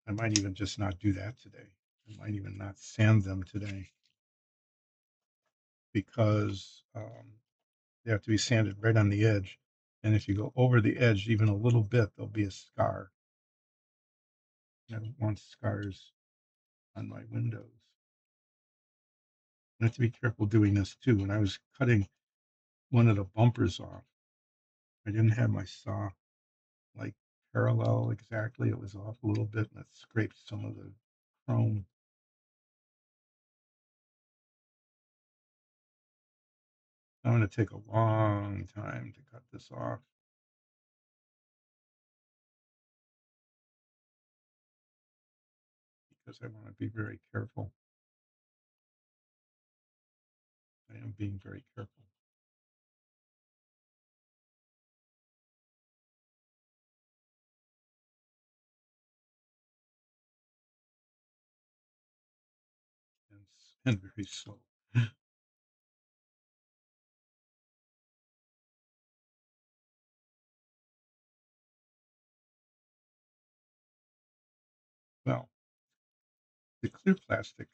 I might even just not do that today. I might even not sand them today because they have to be sanded right on the edge. And if you go over the edge even a little bit, there'll be a scar. I don't want scars on my windows. I have to be careful doing this too. When I was cutting one of the bumpers off, I didn't have my saw like parallel exactly. It was off a little bit and it scraped some of the chrome. I'm going to take a long time to cut this off because I want to be very careful. I am being very careful. And very slow. the clear plastic,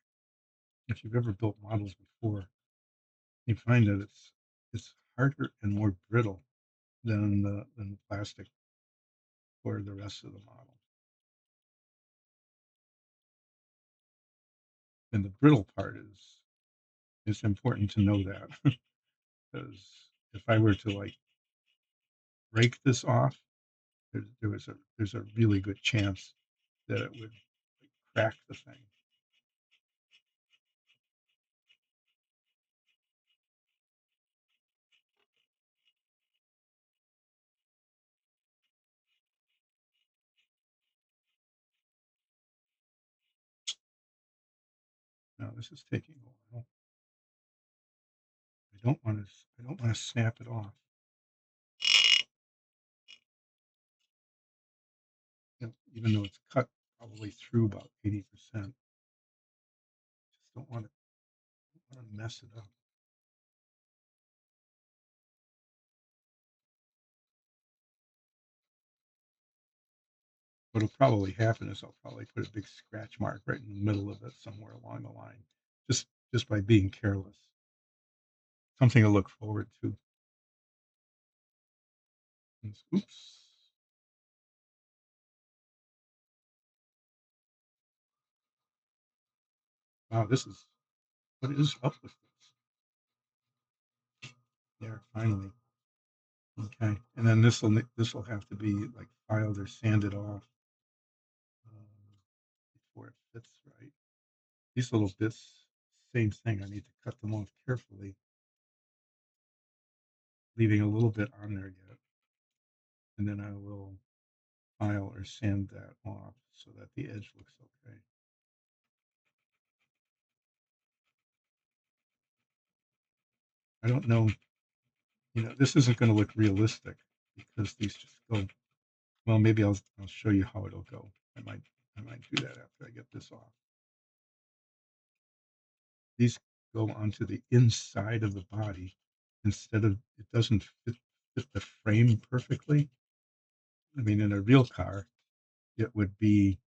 if you've ever built models before, you find that it's harder and more brittle than the plastic for the rest of the model. And the brittle part is it's important to know that because if I were to like break this off, there's a really good chance that it would like, crack the thing. Now this is taking a while. I don't want to snap it off. You know, even though it's cut probably through about 80%. Just don't want to mess it up. What'll probably happen is I'll probably put a big scratch mark right in the middle of it somewhere along the line, just by being careless. Something to look forward to. Oops. Wow, what is up with this? There, finally. Okay, and then this will have to be like filed or sanded off before it fits right. These little bits, same thing. I need to cut them off carefully, leaving a little bit on there yet, and then I will file or sand that off so that the edge looks okay. I don't know, this isn't going to look realistic because these just go. Well, maybe I'll show you how it'll go. I might do that after I get this off. These go onto the inside of the body instead of it doesn't fit the frame perfectly. I mean, in a real car, it would be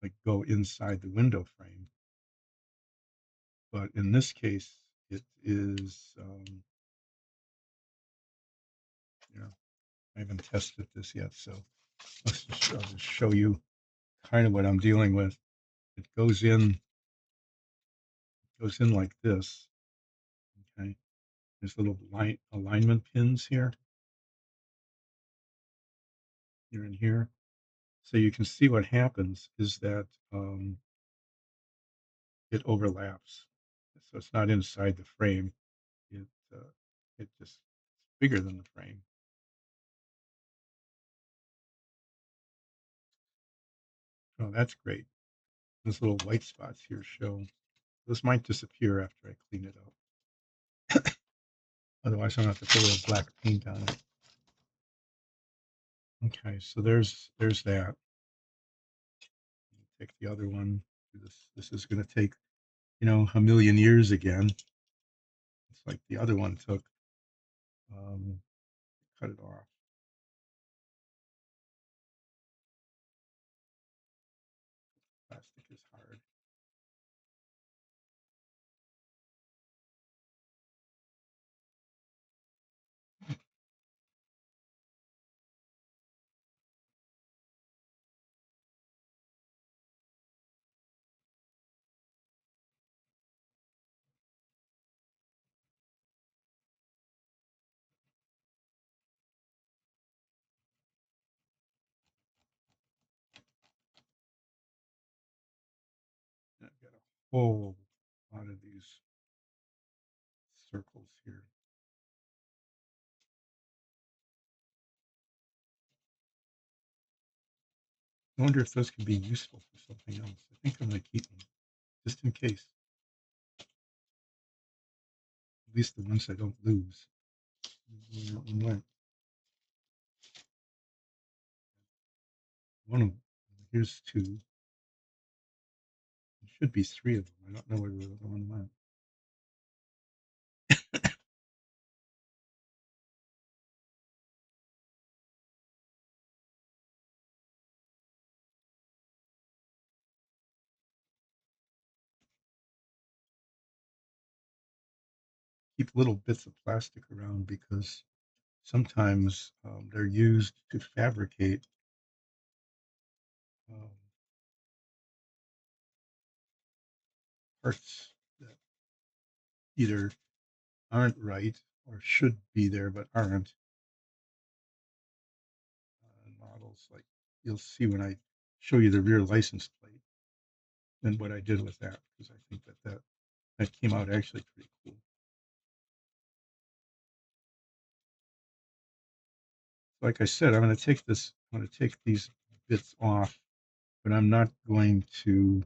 like go inside the window frame, but in this case, it is. Yeah, I haven't tested this yet, so I'll just show you kind of what I'm dealing with. It goes in like this. Okay, there's little alignment pins here and here. So you can see what happens is that it overlaps. So it's not inside the frame. It uh, it just it's bigger than the frame. Oh, that's great. Those little white spots here show. This might disappear after I clean it up. Otherwise, I'm gonna have to put a little black paint on it. Okay, so there's that. Take the other one. This is gonna take a million years again. It's like the other one took. Um, cut it off. Plastic is hard. I've got a whole lot of these circles here. I wonder if those can be useful for something else. I think I'm going to keep them just in case. At least the ones I don't lose. One of them. Here's two. There should be three of them. I don't know where the other one went. keep little bits of plastic around because sometimes they're used to fabricate um, parts that either aren't right or should be there but aren't. Models like you'll see when I show you the rear license plate and what I did with that because I think that came out actually pretty cool. Like I said, I'm going to take this. I'm going to take these bits off, but I'm not going to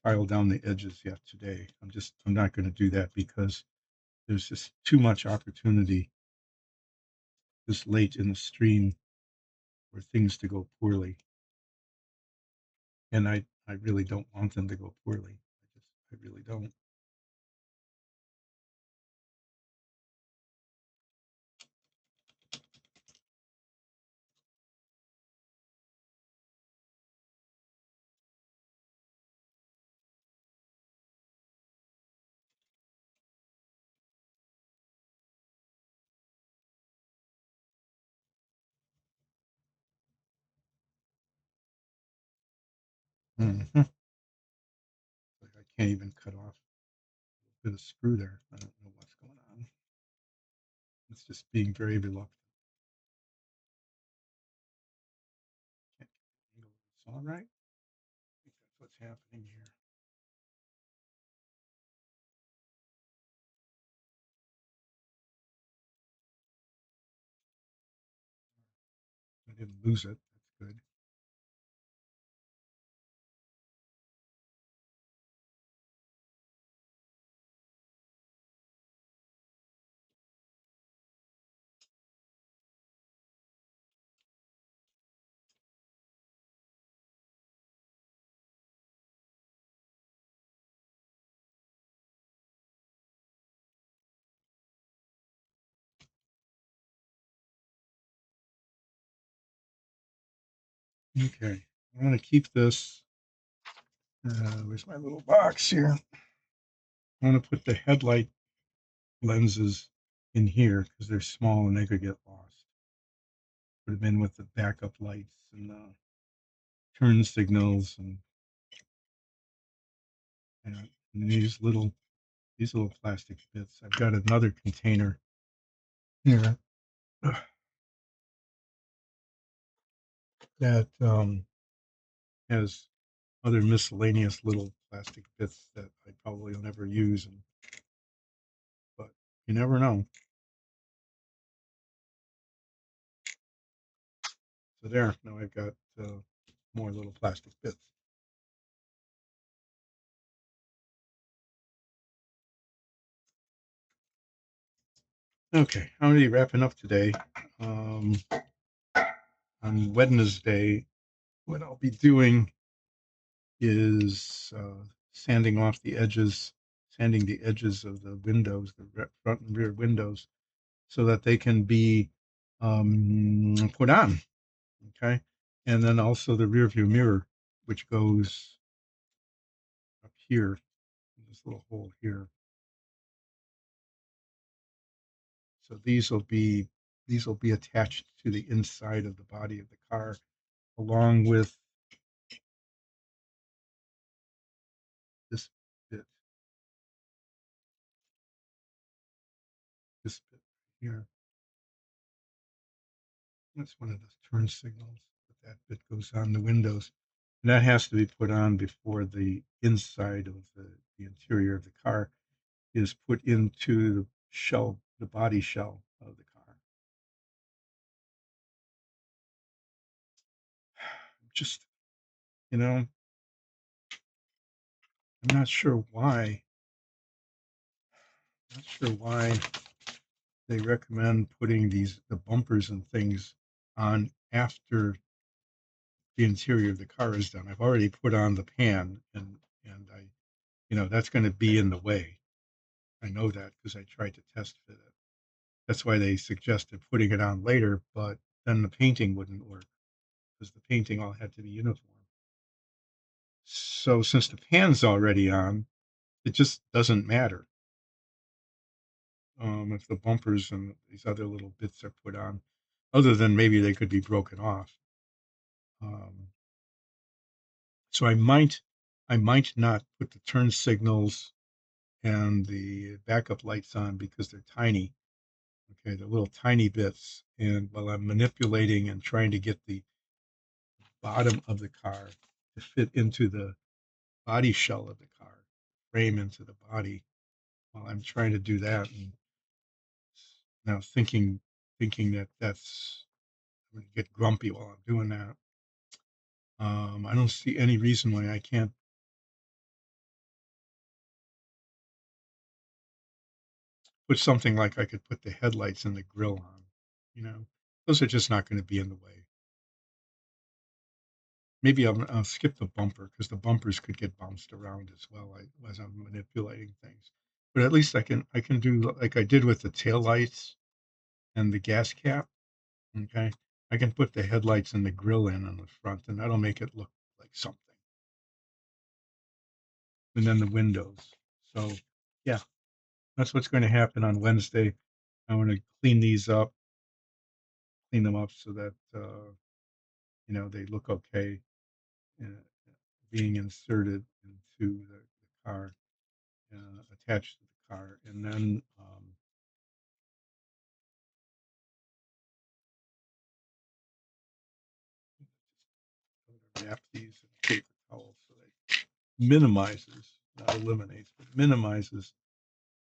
file down the edges yet today. I'm not going to do that because there's just too much opportunity this late in the stream for things to go poorly, and I really don't want them to go poorly. I really don't. Mm-hmm. Like I can't even cut off a bit of screw there. I don't know what's going on. It's just being very reluctant. Can't get the angle of this on right. I think that's what's happening here. I didn't lose it. That's good. Okay, I'm going to keep this. Where's my little box here? I want to put the headlight lenses in here because they're small and they could get lost. Put them in with the backup lights and turn signals and these little plastic bits. I've got another container here that has other miscellaneous little plastic bits that I probably will never use, but you never know. So there, now I've got more little plastic bits. Okay, I'm going to be wrapping up today. Um, on Wednesday, what I'll be doing is sanding the edges of the windows, the front and rear windows, so that they can be put on. Okay, and then also the rear view mirror, which goes up here, in this little hole here. So these will be attached to the inside of the body of the car, along with this bit, this bit here. That's one of the turn signals. But that bit goes on the windows, and that has to be put on before the inside of the interior of the car is put into the body shell of the car. Just, you know, I'm not sure why they recommend putting the bumpers and things on after the interior of the car is done. I've already put on the pan and that's going to be in the way. I know that because I tried to test fit it. That's why they suggested putting it on later, but then the painting wouldn't work because the painting all had to be uniform. So since the pan's already on, it just doesn't matter. if the bumpers and these other little bits are put on, other than maybe they could be broken off. So I might not put the turn signals and the backup lights on because they're tiny. Okay, they're little tiny bits. And while I'm manipulating and trying to get the bottom of the car to fit into the body shell of the car, frame into the body, while I'm trying to do that, and now thinking that that's I'm going to get grumpy while I'm doing that. I don't see any reason why I can't put something like I could put the headlights and the grill on. You know, those are just not going to be in the way. Maybe I'll skip the bumper because the bumpers could get bounced around as well as I'm manipulating things. But at least I can do like I did with the tail lights and the gas cap. Okay, I can put the headlights and the grill in on the front, and that'll make it look like something. And then the windows. So yeah, that's what's going to happen on Wednesday. I want to clean them up so that they look okay, uh, being inserted into the car, attached to the car, and then wrap these in paper towel so that minimizes, not eliminates, but minimizes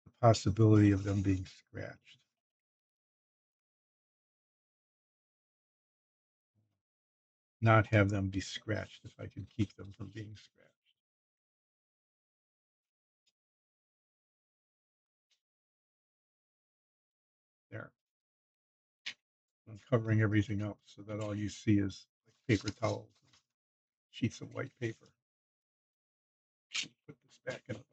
the possibility of them being scratched. Not have them be scratched if I can keep them from being scratched. There. I'm covering everything up so that all you see is like paper towels and sheets of white paper. Put this back in the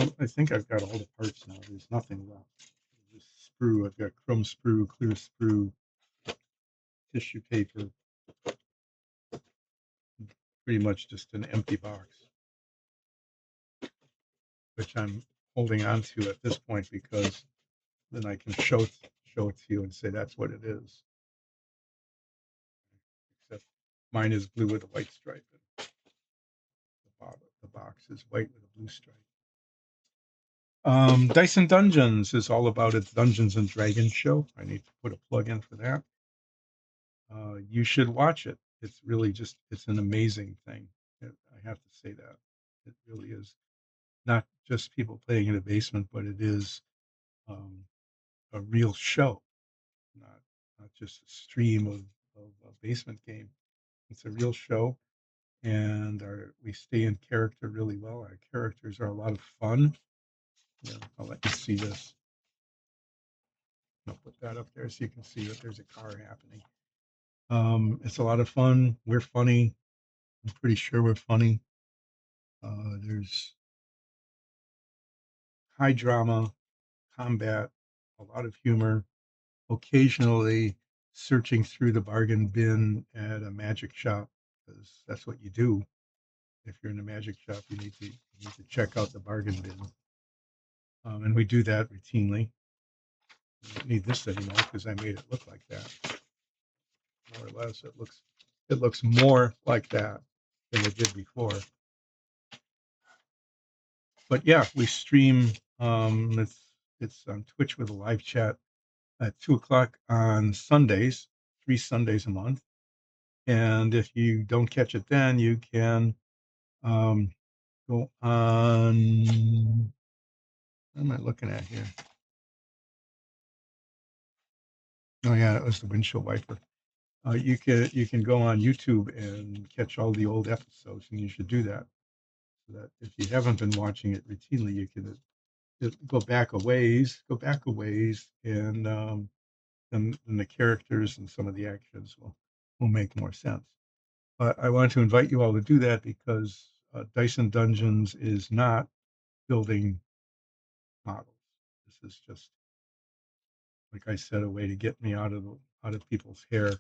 box. I think I've got all the parts now. There's nothing left. This sprue, I've got chrome sprue, clear sprue, tissue paper, pretty much just an empty box, which I'm holding on to at this point because then I can show it to you and say that's what it is. Except mine is blue with a white stripe, and the box is white with a blue stripe. Dyson Dungeons is all about its Dungeons and Dragons show. I need to put a plug in for that. You should watch it. It's really it's an amazing thing. I have to say that. It really is not just people playing in a basement, but it is um, a real show, not just a stream of a basement game. It's a real show, and we stay in character really well. Our characters are a lot of fun. Yeah, I'll let you see this. I'll put that up there so you can see that there's a car happening. It's a lot of fun. We're funny. I'm pretty sure we're funny. There's high drama, combat, a lot of humor, occasionally searching through the bargain bin at a magic shop because that's what you do. If you're in a magic shop, you need to check out the bargain bin, and we do that routinely. I don't need this anymore because I made it look like that. More or less, it looks more like that than it did before. But yeah, we stream. It's on Twitch with a live chat at 2 o'clock on Sundays, 3 Sundays a month. And if you don't catch it, then you can go on. What am I looking at here? Oh yeah, it was the windshield wiper. You can go on YouTube and catch all the old episodes, and you should do that. So that if you haven't been watching it routinely, you can go back a ways, and then the characters and some of the actions will make more sense. But I want to invite you all to do that because Dyson Dungeons is not building models. This is just, like I said, a way to get me out of people's hair.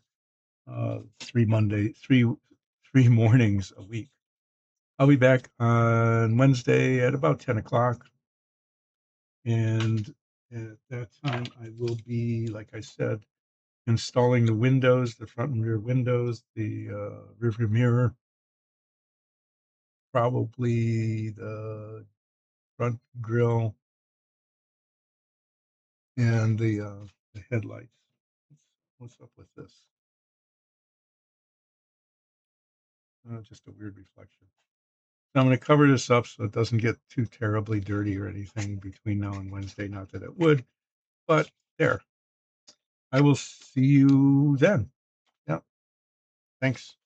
3 mornings a week. I'll be back on Wednesday at about 10 o'clock, and At that time, I will be, like I said, installing the windows, the front and rear windows, the rear view mirror, probably the front grille, and the headlights. What's up with this? Just a weird reflection. So I'm going to cover this up so it doesn't get too terribly dirty or anything between now and Wednesday. Not that it would, but there. I will see you then. Yeah. Thanks.